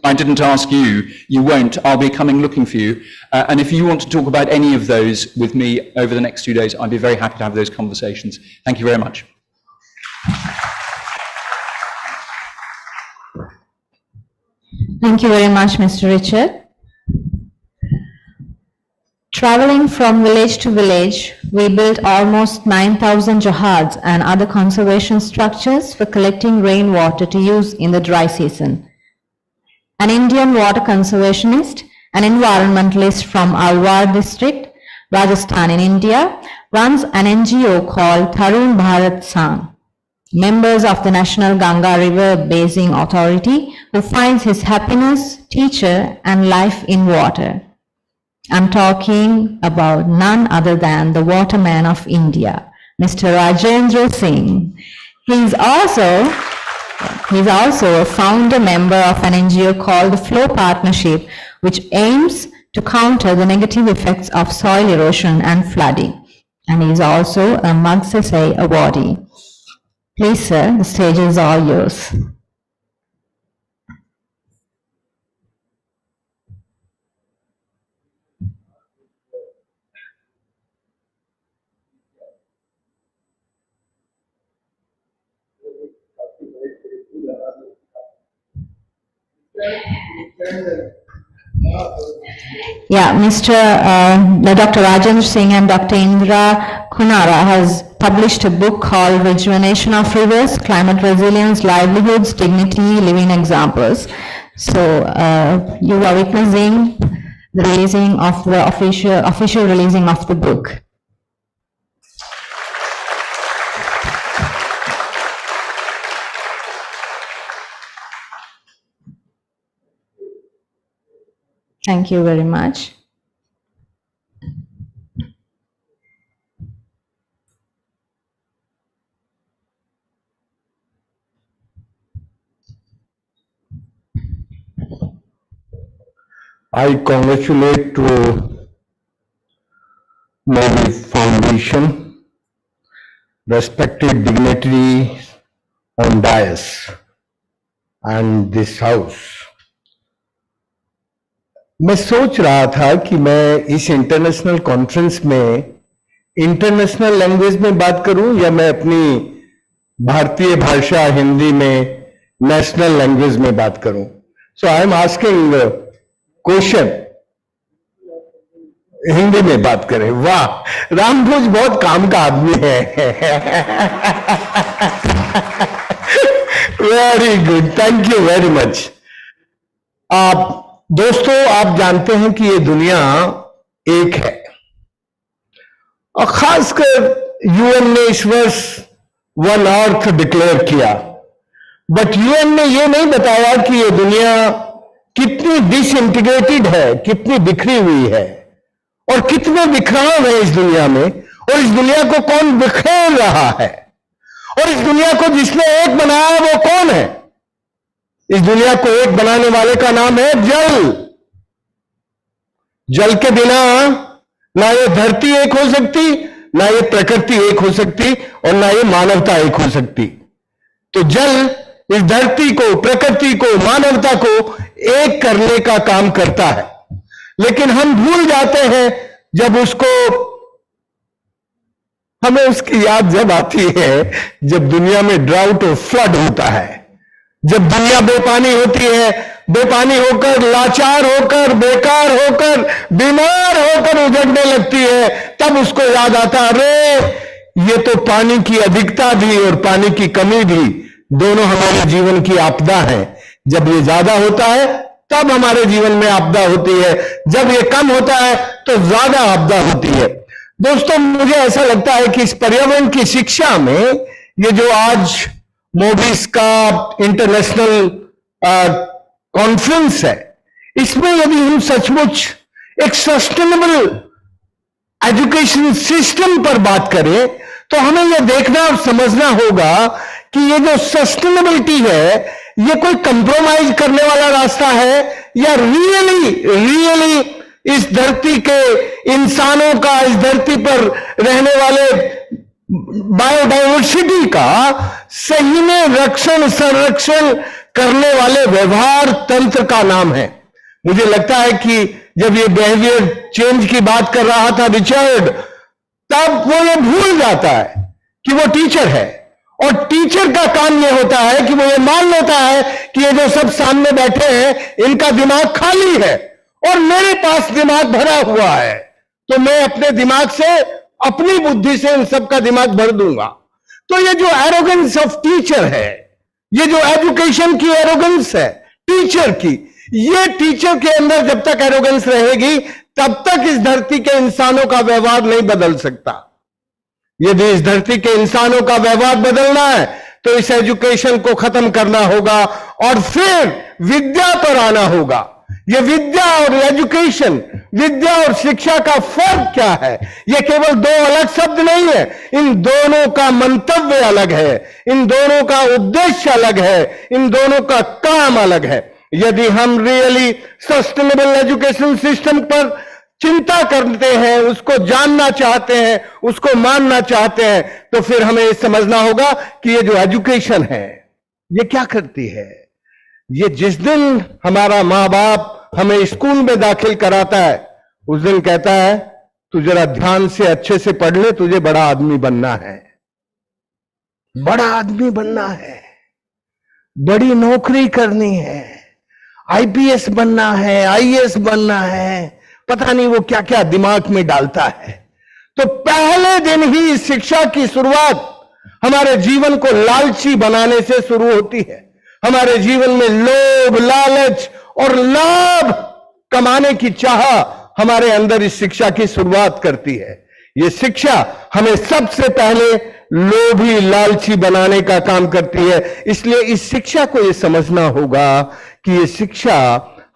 I didn't ask you, you won't. I'll be coming looking for you. And if you want to talk about any of those with me over the next 2 days, I'd be very happy to have those conversations. Thank you very much. Thank you very much, Mr. Richard. Traveling from village to village, we built almost 9,000 jahads and other conservation structures for collecting rainwater to use in the dry season. an Indian water conservationist, an environmentalist from Alwar district, Rajasthan in India, runs an NGO called Tarun Bharat Sangh, members of the National Ganga River Basin Authority, who finds his happiness, teacher, and life in water. I'm talking about none other than the waterman of India, Mr. Rajendra Singh. He's also a founder member of an NGO called the Flow Partnership, which aims to counter the negative effects of soil erosion and flooding. And he's also a Magsaysay awardee. Please, sir, the stage is all yours. Yeah, Dr. Rajendra Singh and Dr. Indra Kunara has published a book called Rejuvenation of Rivers, Climate Resilience, Livelihoods, Dignity, Living Examples. So you are witnessing the releasing of the official releasing of the book. Thank you very much. I congratulate to Mobius Foundation, respected dignitaries on dais and this house. मैं सोच रहा था कि मैं इस international conference में international language में बात करूं या मैं अपनी भारतीय भाषा हिंदी में नेशनल लैंग्वेज में बात करूं. So I am asking question, Hindi में बात करें. वाह, रामभोज बहुत काम का आदमी है. Very good, thank you very much. दोस्तों, आप जानते हैं कि ये दुनिया एक है और खासकर यूएन ने इस वर्ष वन अर्थ डिक्लेयर किया, बट यूएन ने ये नहीं बताया कि ये दुनिया कितनी डिसइंटीग्रेटेड है, कितनी बिखरी हुई है और कितने बिखराव है इस दुनिया में, और इस दुनिया को कौन बिखेर रहा है, और इस दुनिया को जिसने एक बनाया वो कौन है. इस दुनिया को एक बनाने वाले का नाम है जल. जल के बिना ना ये धरती एक हो सकती, ना ये प्रकृति एक हो सकती और ना ये मानवता एक हो सकती. तो जल इस धरती को, प्रकृति को, मानवता को एक करने का काम करता है. लेकिन हम भूल जाते हैं जब उसको, हमें उसकी याद जब आती है जब दुनिया में ड्राउट और फ्लड होता है, जब दुनिया बेपानी होती है, बेपानी होकर, लाचार होकर, बेकार होकर, बीमार होकर उजड़ने लगती है, तब उसको याद आता, अरे ये तो पानी की अधिकता भी और पानी की कमी भी दोनों हमारे जीवन की आपदा है. जब ये ज्यादा होता है तब हमारे जीवन में आपदा होती है, जब ये कम होता है तो ज्यादा आपदा होती है. दोस्तों, मुझे ऐसा लगता है कि इस पर्यावरण की शिक्षा में ये जो आज मोबिस का इंटरनेशनल कॉन्फ्रेंस है, इसमें यदि हम सचमुच एक सस्टेनेबल एजुकेशन सिस्टम पर बात करें तो हमें यह देखना और समझना होगा कि ये जो सस्टेनेबिलिटी है, ये कोई कंप्रोमाइज करने वाला रास्ता है या रियली इस धरती के इंसानों का, इस धरती पर रहने वाले बायोडाइवर्सिटी का सही में रक्षण संरक्षण करने वाले व्यवहार तंत्र का नाम है. मुझे लगता है कि जब ये बिहेवियर चेंज की बात कर रहा था रिचर्ड, तब वो ये भूल जाता है कि वो टीचर है, और टीचर का काम ये होता है कि वो ये मान लेता है कि ये जो सब सामने बैठे हैं इनका दिमाग खाली है और मेरे पास दिमाग भरा हुआ है, तो मैं अपने दिमाग से, अपनी बुद्धि से इन सबका दिमाग भर दूंगा. तो ये जो एरोगेंस ऑफ टीचर है, ये जो एजुकेशन की एरोगेंस है टीचर की, ये टीचर के अंदर जब तक एरोगेंस रहेगी तब तक इस धरती के इंसानों का व्यवहार नहीं बदल सकता। यदि इस धरती के इंसानों का व्यवहार बदलना है तो इस एजुकेशन को खत्म करना होगा और फिर विद्या पर आना होगा। ये विद्या और एजुकेशन, विद्या और शिक्षा का फर्क क्या है? ये केवल दो अलग शब्द नहीं है, इन दोनों का मंतव्य अलग है, इन दोनों का उद्देश्य अलग है, इन दोनों का काम अलग है। यदि हम रियली सस्टेनेबल एजुकेशन सिस्टम पर चिंता करते हैं, उसको जानना चाहते हैं, उसको मानना चाहते हैं, तो फिर हमें ये समझना होगा कि ये जो एजुकेशन है ये क्या करती है। ये जिस दिन हमारा माँ बाप हमें स्कूल में दाखिल कराता है उस दिन कहता है तू जरा ध्यान से अच्छे से पढ़ ले, तुझे बड़ा आदमी बनना है, बड़ा आदमी बनना है, बड़ी नौकरी करनी है, आईपीएस बनना है, आईएएस बनना है, पता नहीं वो क्या क्या दिमाग में डालता है। तो पहले दिन ही शिक्षा की शुरुआत हमारे जीवन को लालची बनाने से शुरू होती है। हमारे जीवन में लोभ, लालच और लाभ कमाने की चाह हमारे अंदर इस शिक्षा की शुरुआत करती है। ये शिक्षा हमें सबसे पहले लोभी, लालची बनाने का काम करती है। इसलिए इस शिक्षा को यह समझना होगा कि ये शिक्षा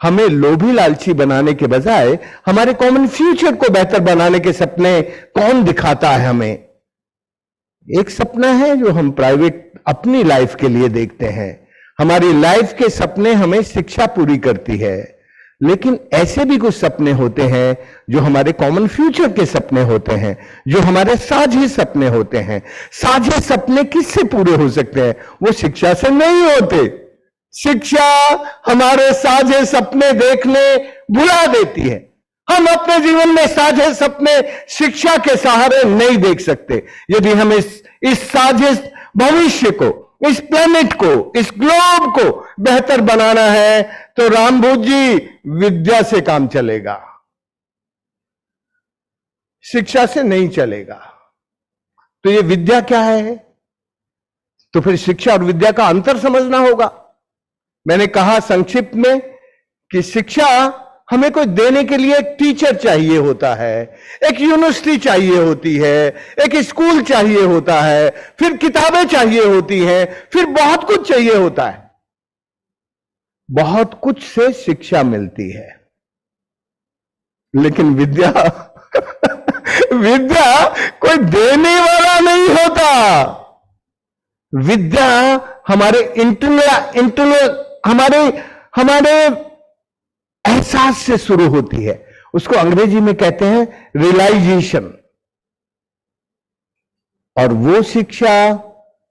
हमें लोभी, लालची बनाने के बजाय हमारे कॉमन फ्यूचर को बेहतर बनाने के सपने कौन दिखाता है हमें? एक सपना है जो हम प्राइवेट अपनी लाइफ के लिए देखते हैं। हमारी लाइफ के सपने हमें शिक्षा पूरी करती है, लेकिन ऐसे भी कुछ सपने होते हैं जो हमारे कॉमन फ्यूचर के सपने होते हैं, जो हमारे साझे सपने होते हैं। साझे सपने किससे पूरे हो सकते हैं? वो शिक्षा से नहीं होते। शिक्षा हमारे साझे सपने देखने भुला देती है। हम अपने जीवन में साझे सपने शिक्षा के सहारे नहीं देख सकते। यदि हम इस साझे भविष्य को, इस प्लेनेट को, इस ग्लोब को बेहतर बनाना है तो रामभूत जी विद्या से काम चलेगा, शिक्षा से नहीं चलेगा। तो ये विद्या क्या है? तो फिर शिक्षा और विद्या का अंतर समझना होगा। मैंने कहा संक्षिप्त में कि शिक्षा हमें कोई देने के लिए एक टीचर चाहिए होता है, एक यूनिवर्सिटी चाहिए होती है, एक स्कूल चाहिए होता है, फिर किताबें चाहिए होती हैं, फिर बहुत कुछ चाहिए होता है। बहुत कुछ से शिक्षा मिलती है, लेकिन विद्या विद्या कोई देने वाला नहीं होता। विद्या हमारे हमारे एहसास से शुरू होती है। उसको अंग्रेजी में कहते हैं रियलाइजेशन। और वो शिक्षा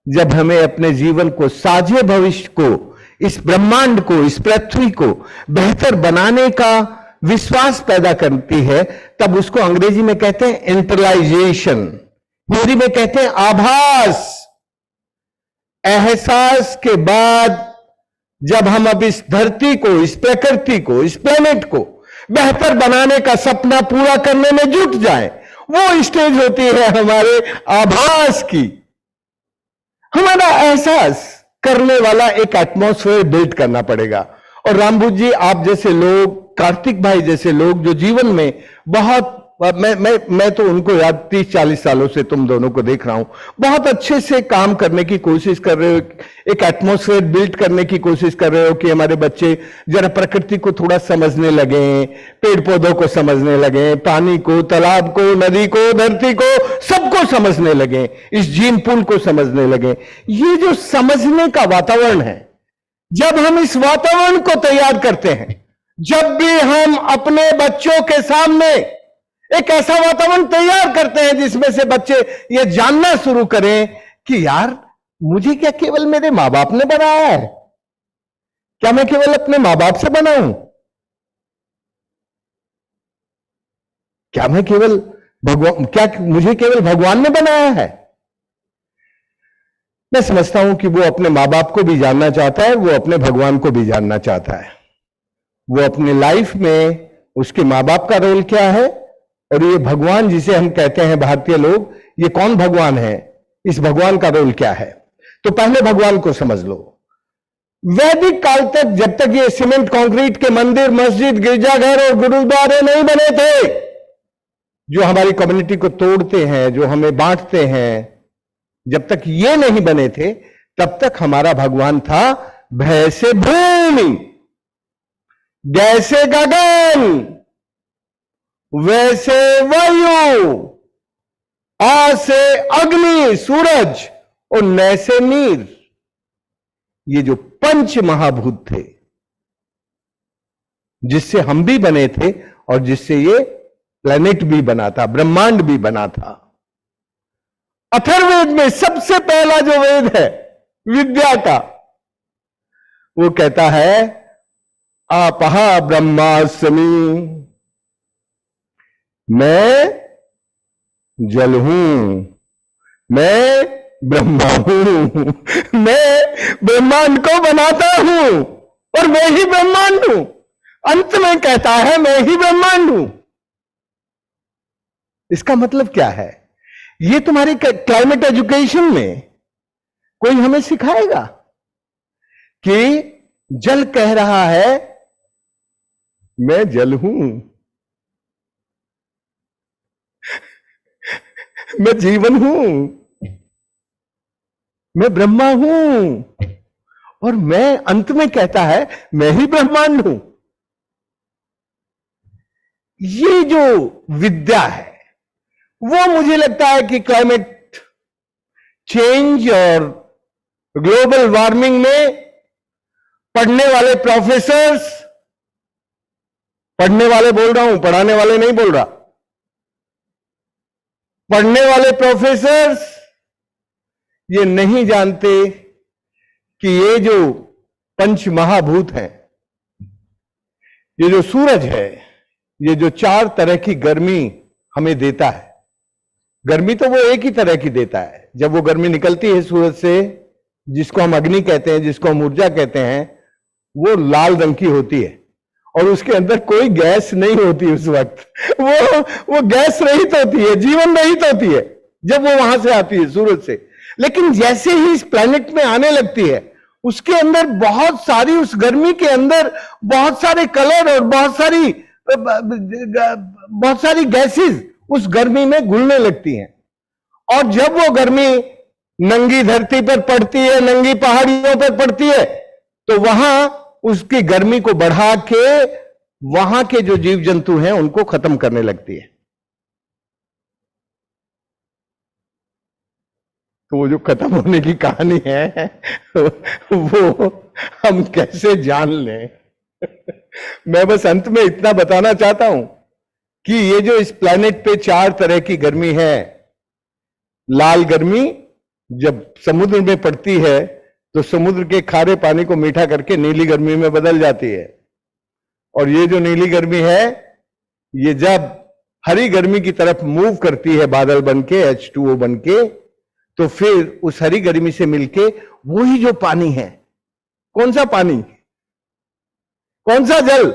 जब हमें अपने जीवन को, साझे भविष्य को, इस ब्रह्मांड को, इस पृथ्वी को बेहतर बनाने का विश्वास पैदा करती है, तब उसको अंग्रेजी में कहते हैं इंटरलाइजेशन, हिंदी में कहते हैं आभास। एहसास के बाद जब हम अब इस धरती को, इस प्रकृति को, इस प्लेनेट को बेहतर बनाने का सपना पूरा करने में जुट जाए, वो स्टेज होती है हमारे आभास की। हमारा एहसास करने वाला एक एटमॉस्फेयर बिल्ड करना पड़ेगा। और रामभूत जी, आप जैसे लोग, कार्तिक भाई जैसे लोग जो जीवन में बहुत, मैं तो उनको याद 30-40 सालों से तुम दोनों को देख रहा हूं, बहुत अच्छे से काम करने की कोशिश कर रहे हो, एक एटमॉस्फेयर बिल्ड करने की कोशिश कर रहे हो कि हमारे बच्चे जरा प्रकृति को थोड़ा समझने लगे, पेड़ पौधों को समझने लगे, पानी को, तालाब को, नदी को, धरती को, सबको समझने लगे, इस झील पुल को समझने लगे। ये जो समझने का वातावरण है, जब हम इस वातावरण को तैयार करते हैं, जब भी हम अपने बच्चों के सामने एक ऐसा वातावरण तैयार करते हैं जिसमें से बच्चे ये जानना शुरू करें कि यार, मुझे क्या केवल मेरे मां बाप ने बनाया है? क्या मैं केवल अपने मां बाप से बना हूं? क्या मैं केवल भगवान, क्या मुझे केवल भगवान ने बनाया है? मैं समझता हूं कि वो अपने मां बाप को भी जानना चाहता है, वो अपने भगवान को भी जानना चाहता है। वो अपने लाइफ में उसके मां बाप का रोल क्या है, और ये भगवान जिसे हम कहते हैं भारतीय लोग, ये कौन भगवान है, इस भगवान का रोल क्या है। तो पहले भगवान को समझ लो। वैदिक काल तक, जब तक ये सीमेंट कंक्रीट के मंदिर, मस्जिद, गिरजाघर और गुरुद्वारे नहीं बने थे, जो हमारी कम्युनिटी को तोड़ते हैं, जो हमें बांटते हैं, जब तक ये नहीं बने थे, तब तक हमारा भगवान था भय से भूमि, जैसे गगन, वैसे वायु, आ से अग्नि सूरज और न से नीर। ये जो पंच महाभूत थे, जिससे हम भी बने थे और जिससे ये प्लेनेट भी बना था, ब्रह्मांड भी बना था। अथर्ववेद में सबसे पहला जो वेद है विद्या का, वो कहता है आपहा ब्रह्मास्मि, मैं जल हूं, मैं ब्रह्मा हूं, मैं ब्रह्मांड को बनाता हूं और मैं ही ब्रह्मांड हूं। अंत में कहता है मैं ही ब्रह्मांड हूं। इसका मतलब क्या है? ये तुम्हारी क्लाइमेट एजुकेशन में कोई हमें सिखाएगा कि जल कह रहा है मैं जल हूं, मैं जीवन हूं, मैं ब्रह्मा हूं, और मैं अंत में कहता है मैं ही ब्रह्मांड हूं। ये जो विद्या है वो मुझे लगता है कि क्लाइमेट चेंज और ग्लोबल वार्मिंग में पढ़ने वाले प्रोफेसर्स, पढ़ने वाले बोल रहा हूं, पढ़ाने वाले नहीं बोल रहा, पढ़ने वाले प्रोफेसर्स ये नहीं जानते कि ये जो पंच महाभूत हैं, ये जो सूरज है, ये जो 4 तरह की गर्मी हमें देता है। गर्मी तो वो एक ही तरह की देता है। जब वो गर्मी निकलती है सूरज से, जिसको हम अग्नि कहते हैं, जिसको हम ऊर्जा कहते हैं, वो लाल रंग की होती है और उसके अंदर कोई गैस नहीं होती उस वक्त। वो गैस रहित होती है, जीवन रहित होती है जब वो वहां से आती है सूरज से। लेकिन जैसे ही इस प्लैनेट में आने लगती है, उसके अंदर बहुत सारी, उस गर्मी के अंदर बहुत सारे कलर और बहुत सारी गैसेस उस गर्मी में घुलने लगती हैं। और जब वो गर्मी नंगी धरती पर पड़ती है, नंगी पहाड़ियों पर पड़ती है, तो वहां उसकी गर्मी को बढ़ा के वहां के जो जीव जंतु हैं उनको खत्म करने लगती है। तो वो जो खत्म होने की कहानी है वो हम कैसे जान लें? मैं बस अंत में इतना बताना चाहता हूं कि ये जो इस प्लैनेट पे 4 तरह की गर्मी है, लाल गर्मी जब समुद्र में पड़ती है तो समुद्र के खारे पानी को मीठा करके नीली गर्मी में बदल जाती है। और ये जो नीली गर्मी है, ये जब हरी गर्मी की तरफ मूव करती है बादल बनके, H2O बनके, तो फिर उस हरी गर्मी से मिलके वही जो पानी है, कौन सा पानी, कौन सा जल,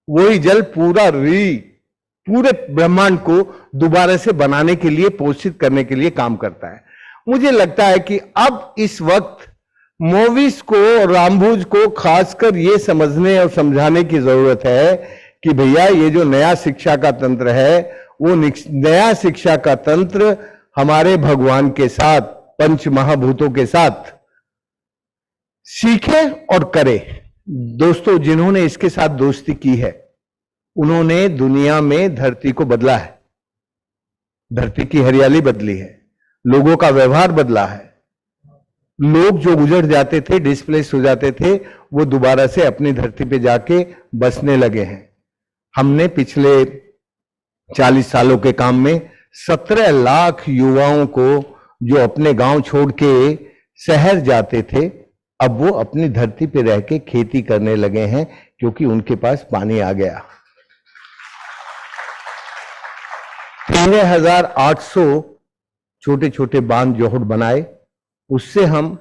वही जल पूरे ब्रह्मांड को दोबारा से बनाने के लिए, पोषित करने के लिए काम करता है। मुझे लगता है कि अब इस वक्त मोबिस को और रामभुज को खासकर ये समझने और समझाने की जरूरत है कि भैया ये जो नया शिक्षा का तंत्र है, वो नया शिक्षा का तंत्र हमारे भगवान के साथ, पंच महाभूतों के साथ सीखे और करे। दोस्तों, जिन्होंने इसके साथ दोस्ती की है, उन्होंने दुनिया में धरती को बदला है, धरती की हरियाली बदली है, लोगों का व्यवहार बदला है। लोग जो गुजर जाते थे, डिस्प्लेस हो जाते थे, वो दोबारा से अपनी धरती पे जाके बसने लगे हैं। हमने पिछले 40 सालों के काम में 17 लाख युवाओं को, जो अपने गांव छोड़ के शहर जाते थे, अब वो अपनी धरती पे रह के खेती करने लगे हैं, क्योंकि उनके पास पानी आ गया। 13,800 छोटे छोटे बांध जोहड़ बनाए, उससे हम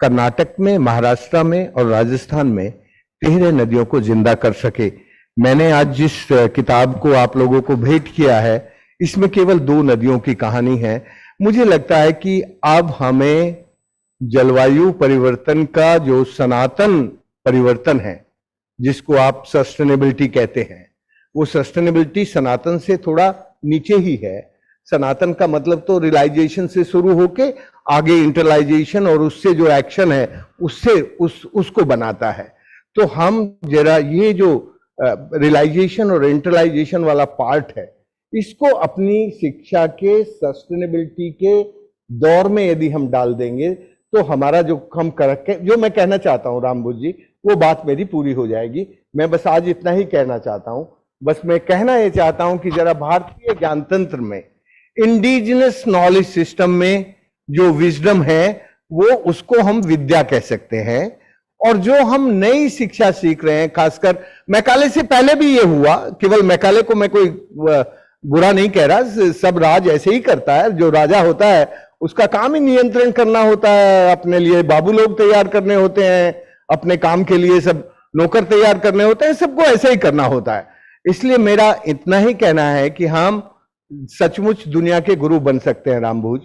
कर्नाटक में, महाराष्ट्र में और राजस्थान में 13 नदियों को जिंदा कर सके। मैंने आज जिस किताब को आप लोगों को भेंट किया है, इसमें केवल 2 नदियों की कहानी है। मुझे लगता है कि अब हमें जलवायु परिवर्तन का जो सनातन परिवर्तन है, जिसको आप सस्टेनेबिलिटी कहते हैं, वो सस्टेनेबिलिटी सनातन से थोड़ा नीचे ही है। सनातन का मतलब तो रियलाइजेशन से शुरू होके आगे इंटरलाइजेशन और उससे जो एक्शन है उससे उसको बनाता है। तो हम जरा ये जो रियलाइजेशन और इंटरलाइजेशन वाला पार्ट है, इसको अपनी शिक्षा के सस्टेनेबिलिटी के दौर में यदि हम डाल देंगे तो हमारा जो हम जो मैं कहना चाहता हूं रामबोध जी, वो बात मेरी पूरी हो जाएगी। मैं बस आज इतना ही कहना चाहता हूं। बस मैं कहना ये चाहता हूं कि जरा भारतीय ज्ञानतंत्र में इंडिजिनस नॉलेज सिस्टम में जो विजडम है वो उसको हम विद्या कह सकते हैं। और जो हम नई शिक्षा सीख रहे हैं, खासकर मैकाले से पहले भी ये हुआ, केवल मैकाले को मैं कोई बुरा नहीं कह रहा, सब राज ऐसे ही करता है। जो राजा होता है उसका काम ही नियंत्रण करना होता है, अपने लिए बाबू लोग तैयार करने होते हैं, अपने काम के लिए सब नौकर तैयार करने होते हैं, सबको ऐसे ही करना होता है। इसलिए मेरा इतना ही कहना है कि हम सचमुच दुनिया के गुरु बन सकते हैं रामभुज,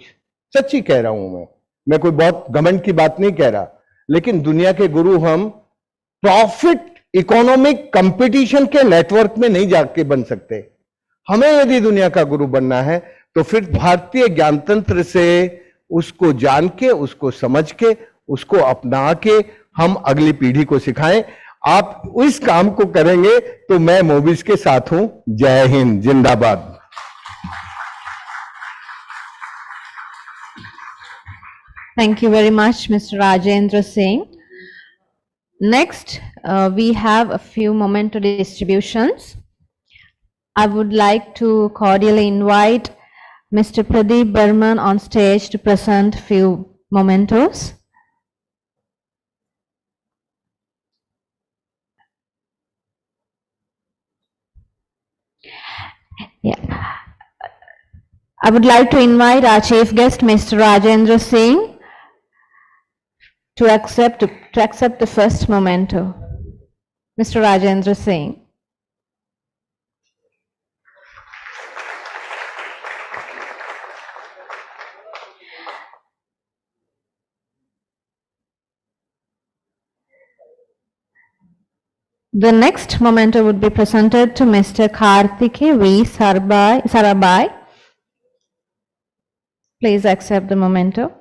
सच्ची कह रहा हूं मैं कोई बहुत घमंड की बात नहीं कह रहा, लेकिन दुनिया के गुरु हम प्रॉफिट इकोनॉमिक कंपटीशन के नेटवर्क में नहीं जाके बन सकते। हमें यदि दुनिया का गुरु बनना है तो फिर भारतीय ज्ञानतंत्र से उसको जान के, उसको समझ के, उसको अपना के हम अगली पीढ़ी को सिखाएं। आप इस काम को करेंगे तो मैं मोबिस के साथ हूं। जय हिंद, जिंदाबाद। Thank you very much, Mr. Rajendra Singh. Next, we have a few memento distributions. I would like to cordially invite Mr. Pradeep Burman on stage to present few mementos. Yeah. I would like to invite our chief guest, Mr. Rajendra Singh, to accept the first memento. Mr. Rajendra Singh. The next memento would be presented to Mr. Karthike V. Sarabai. Please accept the memento.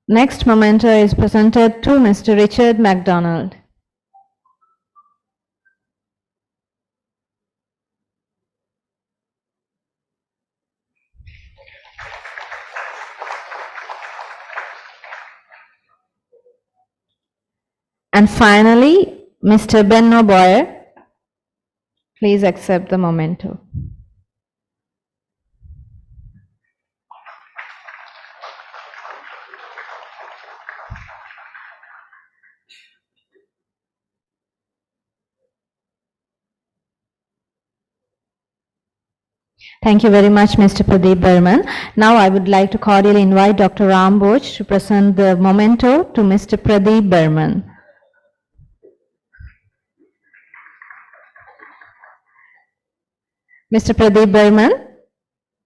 Next memento is presented to Mr. Richard MacDonald. And finally, Mr. Benno Boyer. Please accept the memento. Thank you very much, Mr. Pradeep Burman. Now I would like to cordially invite Dr. Ramboj to present the memento to Mr. Pradeep Burman. Mr. Pradeep Burman,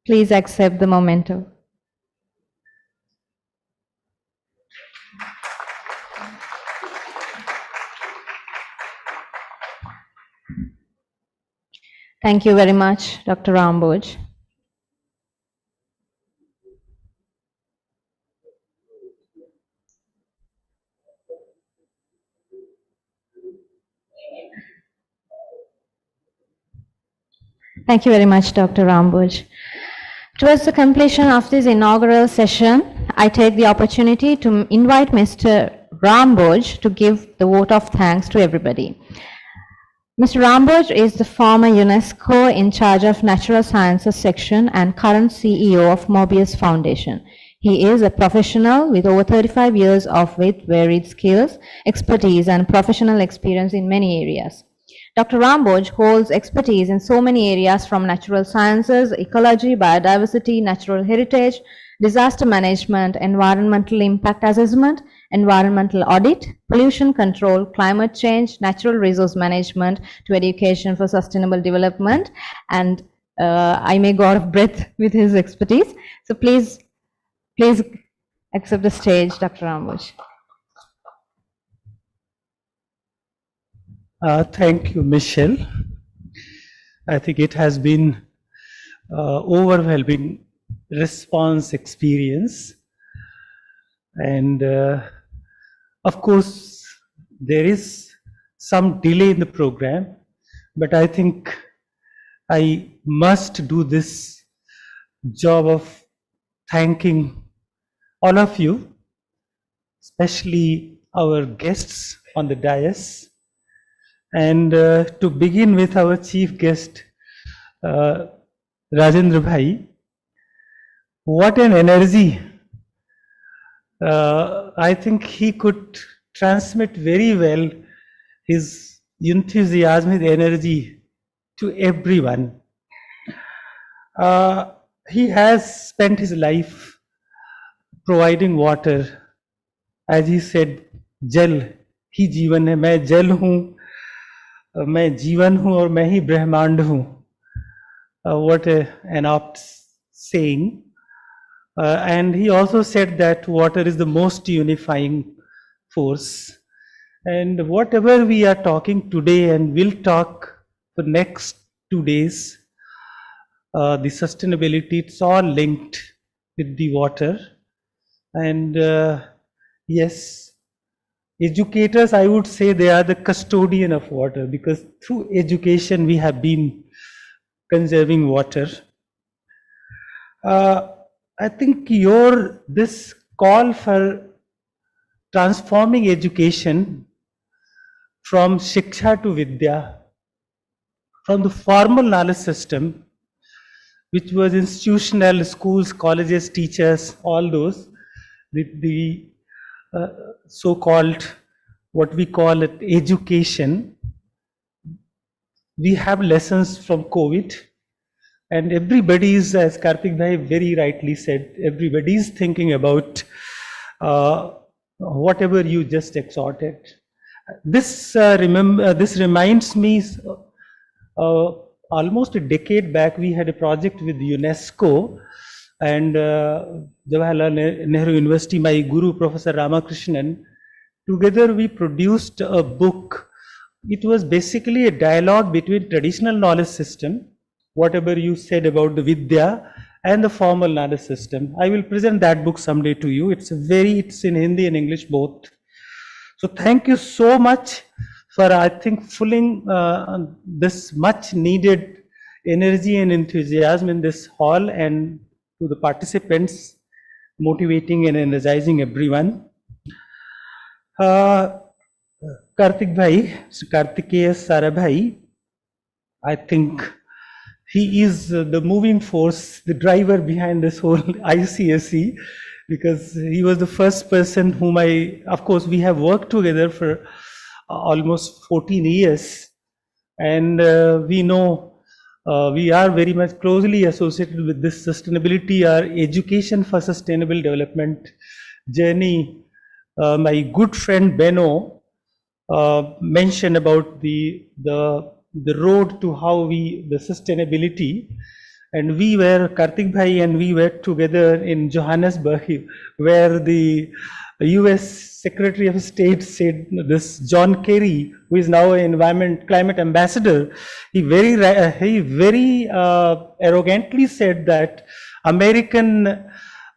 please accept the memento. Thank you very much, Dr. Ramboj. Thank you very much, Dr. Ramboj. Towards the completion of this inaugural session, I take the opportunity to invite Mr. Ramboj to give the vote of thanks to everybody. Mr. Ramboj is the former UNESCO in charge of Natural Sciences section and current CEO of Mobius Foundation. He is a professional with over 35 years of varied skills, expertise, and professional experience in many areas. Dr. Ramboj holds expertise in so many areas from natural sciences, ecology, biodiversity, natural heritage, disaster management, environmental impact assessment, environmental audit, pollution control, climate change, natural resource management, to education for sustainable development, and I may go out of breath with his expertise. So please accept the stage, Dr. Ambuj. Thank you, Michelle. I think it has been overwhelming response experience, and of course there is some delay in the program, but I think I must do this job of thanking all of you, especially our guests on the dais. And to begin with our chief guest, Rajendra Bhai, what an energy. I think he could transmit very well his enthusiasm, his energy to everyone. He has spent his life providing water. As he said, Jal ही जीवन है, मैं जल हूँ, मैं जीवन हूँ और मैं ही ब्रह्मांड हूँ. What an apt saying. And he also said that water is the most unifying force. And whatever we are talking today and will talk for next 2 days, the sustainability, it's all linked with the water. And yes, educators, I would say they are the custodian of water, because through education we have been conserving water. I think this call for transforming education from Shiksha to Vidya, from the formal knowledge system, which was institutional, schools, colleges, teachers, all those, the so-called, what we call it, education. We have lessons from COVID, and everybody is, as Karthik Bhai very rightly said, everybody is thinking about whatever you just exhorted. This reminds me, almost a decade back we had a project with UNESCO, and Jawaharlal Nehru University, my guru Professor Ramakrishnan, together we produced a book. It was basically a dialogue between traditional knowledge system, whatever you said about the Vidya, and the formal knowledge system. I will present that book someday to you. It's in Hindi and English both. So thank you so much for, I think, filling this much needed energy and enthusiasm in this hall, and to the participants, motivating and energizing everyone. Karthik Bhai, Kartikeya Sarabhai, I think he is the moving force, the driver behind this whole ICSE, because he was the first person whom of course we have worked together for almost 14 years, and we know we are very much closely associated with this sustainability, our education for sustainable development journey. My good friend Benno mentioned about the road to how the sustainability, and we were, Karthik Bhai and we were together in Johannesburg, where the US Secretary of State said, this John Kerry, who is now an climate ambassador, he very arrogantly said that American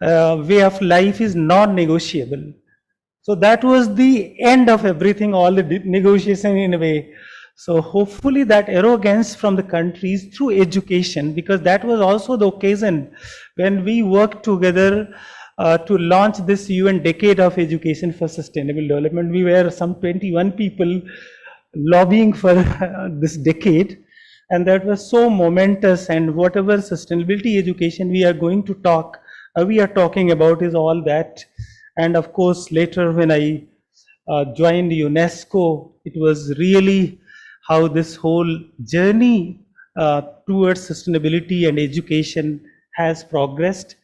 way of life is non-negotiable. So that was the end of everything, all the negotiation in a way. So hopefully that arrogance from the countries through education, because that was also the occasion when we worked together to launch this UN Decade of Education for Sustainable Development. We were some 21 people lobbying for this decade, and that was so momentous. And whatever sustainability education we are going to we are talking about is all that. And of course, later when I joined UNESCO, it was really how this whole journey towards sustainability and education has progressed,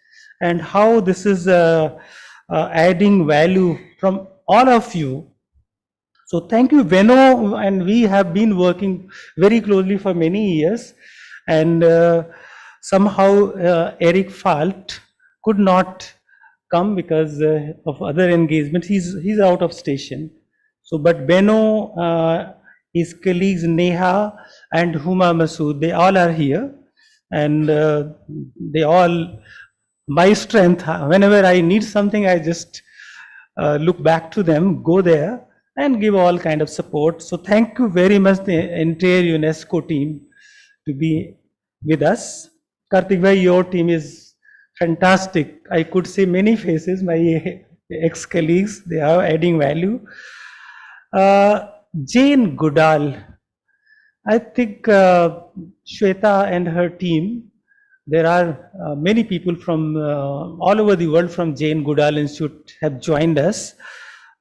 and how this is adding value from all of you. So thank you, Veno, and we have been working very closely for many years, and somehow Eric Falt could not come because of other engagements. He's out of station. So, but Beno, his colleagues Neha and Huma Masood, they all are here, and they all, my strength, whenever I need something, I just look back to them, go there and give all kind of support. So thank you very much, the entire UNESCO team, to be with us. Kartik bhai, your team is fantastic. I could see many faces, my ex-colleagues, they are adding value. Jane Goodall, I think Shweta and her team, there are many people from all over the world from Jane Goodall Institute have joined us.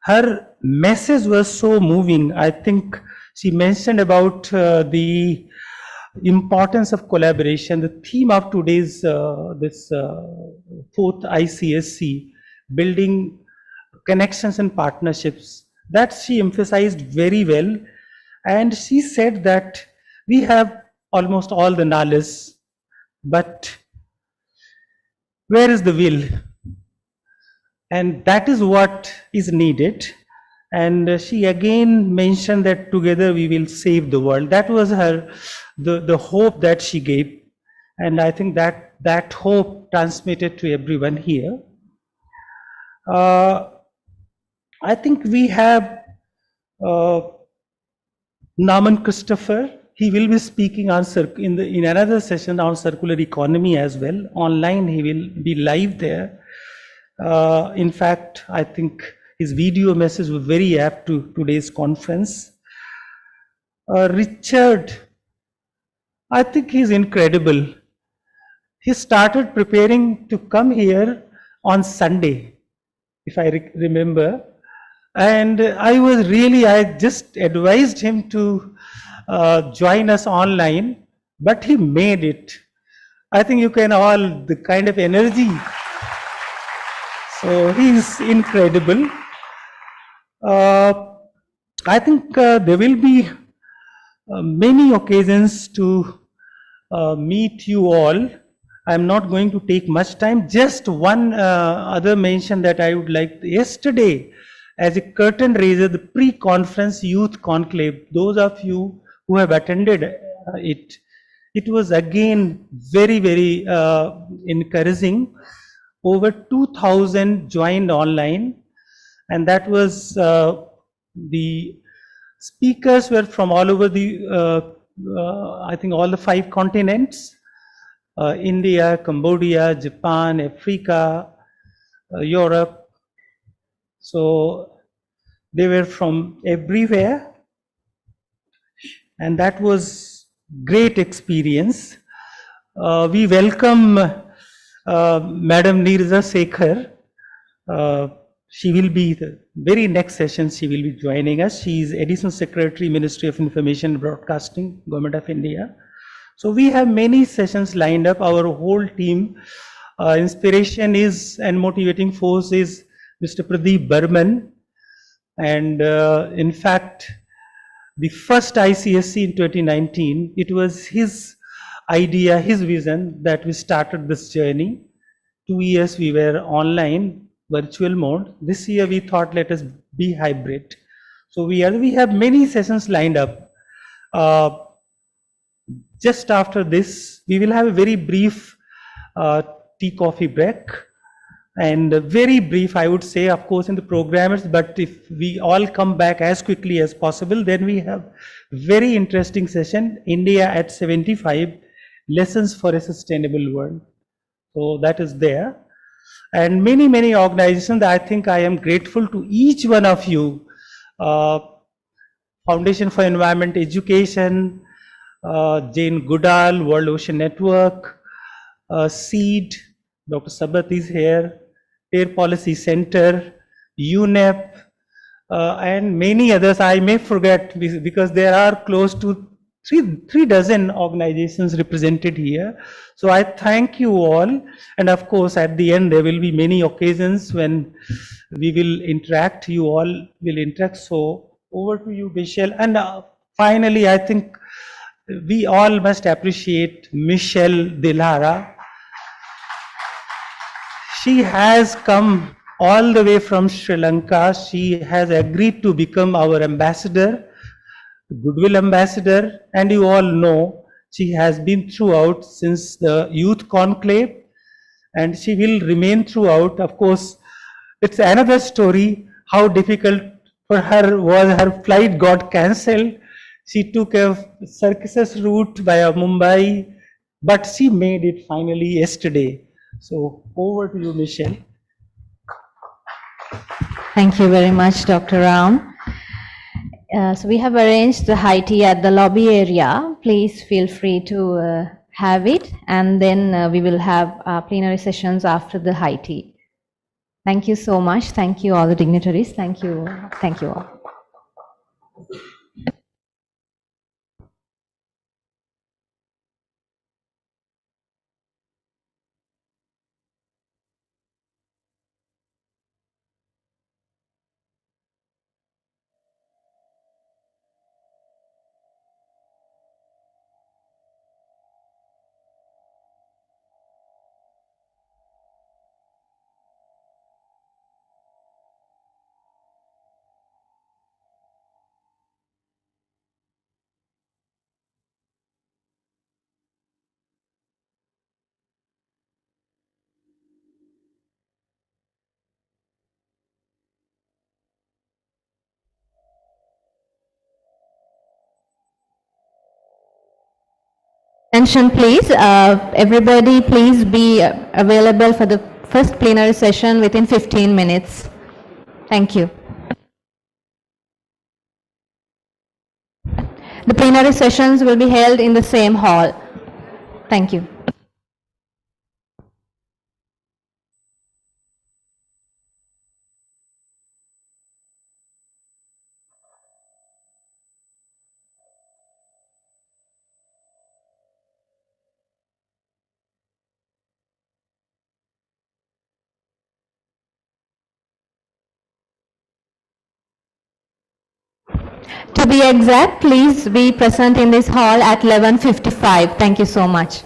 Her message was so moving. I think she mentioned about the importance of collaboration. The theme of today's this fourth ICSE, building connections and partnerships, that she emphasized very well. And she said that we have almost all the knowledge, but where is the will? And that is what is needed. And she again mentioned that together we will save the world. That was her, the hope that she gave. And I think that hope transmitted to everyone here. I think we have Naman Christopher. He will be speaking on in another session on circular economy as well. Online, he will be live there. In fact, I think his video message was very apt to today's conference. Richard, I think he's incredible. He started preparing to come here on Sunday, if I remember. And I just advised him to join us online, but he made it. I think you can all, the kind of energy. So he's incredible. I think there will be many occasions to meet you all. I'm not going to take much time. Just one other mention that I would like. Yesterday, as a curtain raiser, the pre-conference youth conclave, those of you who have attended it was again very, very encouraging. Over 2,000 joined online, and that was the speakers were from all over the, I think all the 5 continents, India, Cambodia, Japan, Africa, Europe. So they were from everywhere, and that was great experience. We welcome Madam Nirja Sekhar. She will be the very next session, she will be joining us. She is Additional Secretary, Ministry of Information and Broadcasting, Government of India. So we have many sessions lined up. Our whole team, inspiration is and motivating force is Mr. Pradeep Burman. And in fact, the first ICSE in 2019, it was his idea, his vision that we started this journey. 2 years we were online, virtual mode. This year we thought let us be hybrid. So we have many sessions lined up. Just after this, we will have a very brief tea coffee break. And very brief, I would say, of course, in the programmers, but if we all come back as quickly as possible, then we have very interesting session, India at 75, Lessons for a Sustainable World. So that is there. And many, many organizations, I think I am grateful to each one of you. Foundation for Environment Education, Jane Goodall, World Ocean Network, SEED, Dr. Sabat is here, Air Policy Center, UNEP, and many others I may forget because there are close to three dozen organizations represented here. So I thank you all. And of course, at the end, there will be many occasions when we will interact. You all will interact. So over to you, Michelle. And finally, I think we all must appreciate Michelle Dilhara. She has come all the way from Sri Lanka. She has agreed to become our ambassador, Goodwill Ambassador, and you all know she has been throughout since the youth conclave, and she will remain throughout. Of course, it's another story how difficult for her was her flight got cancelled. She took a circuses route via Mumbai, but she made it finally yesterday. So over to you, Michelle. Thank you very much, Dr. Ram. So we have arranged the high tea at the lobby area. Please feel free to have it, and then we will have plenary sessions after the high tea. Thank you so much. Thank you all the dignitaries. Thank you. Thank you all. Attention please, everybody please be available for the first plenary session within 15 minutes. Thank you. The plenary sessions will be held in the same hall. Thank you. To be exact, please be present in this hall at 11:55. Thank you so much.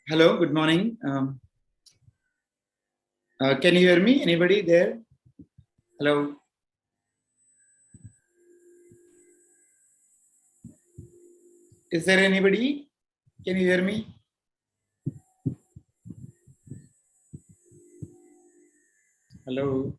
Hello, good morning. Can you hear me? Anybody there? Hello. Is there anybody? Can you hear me? Hello.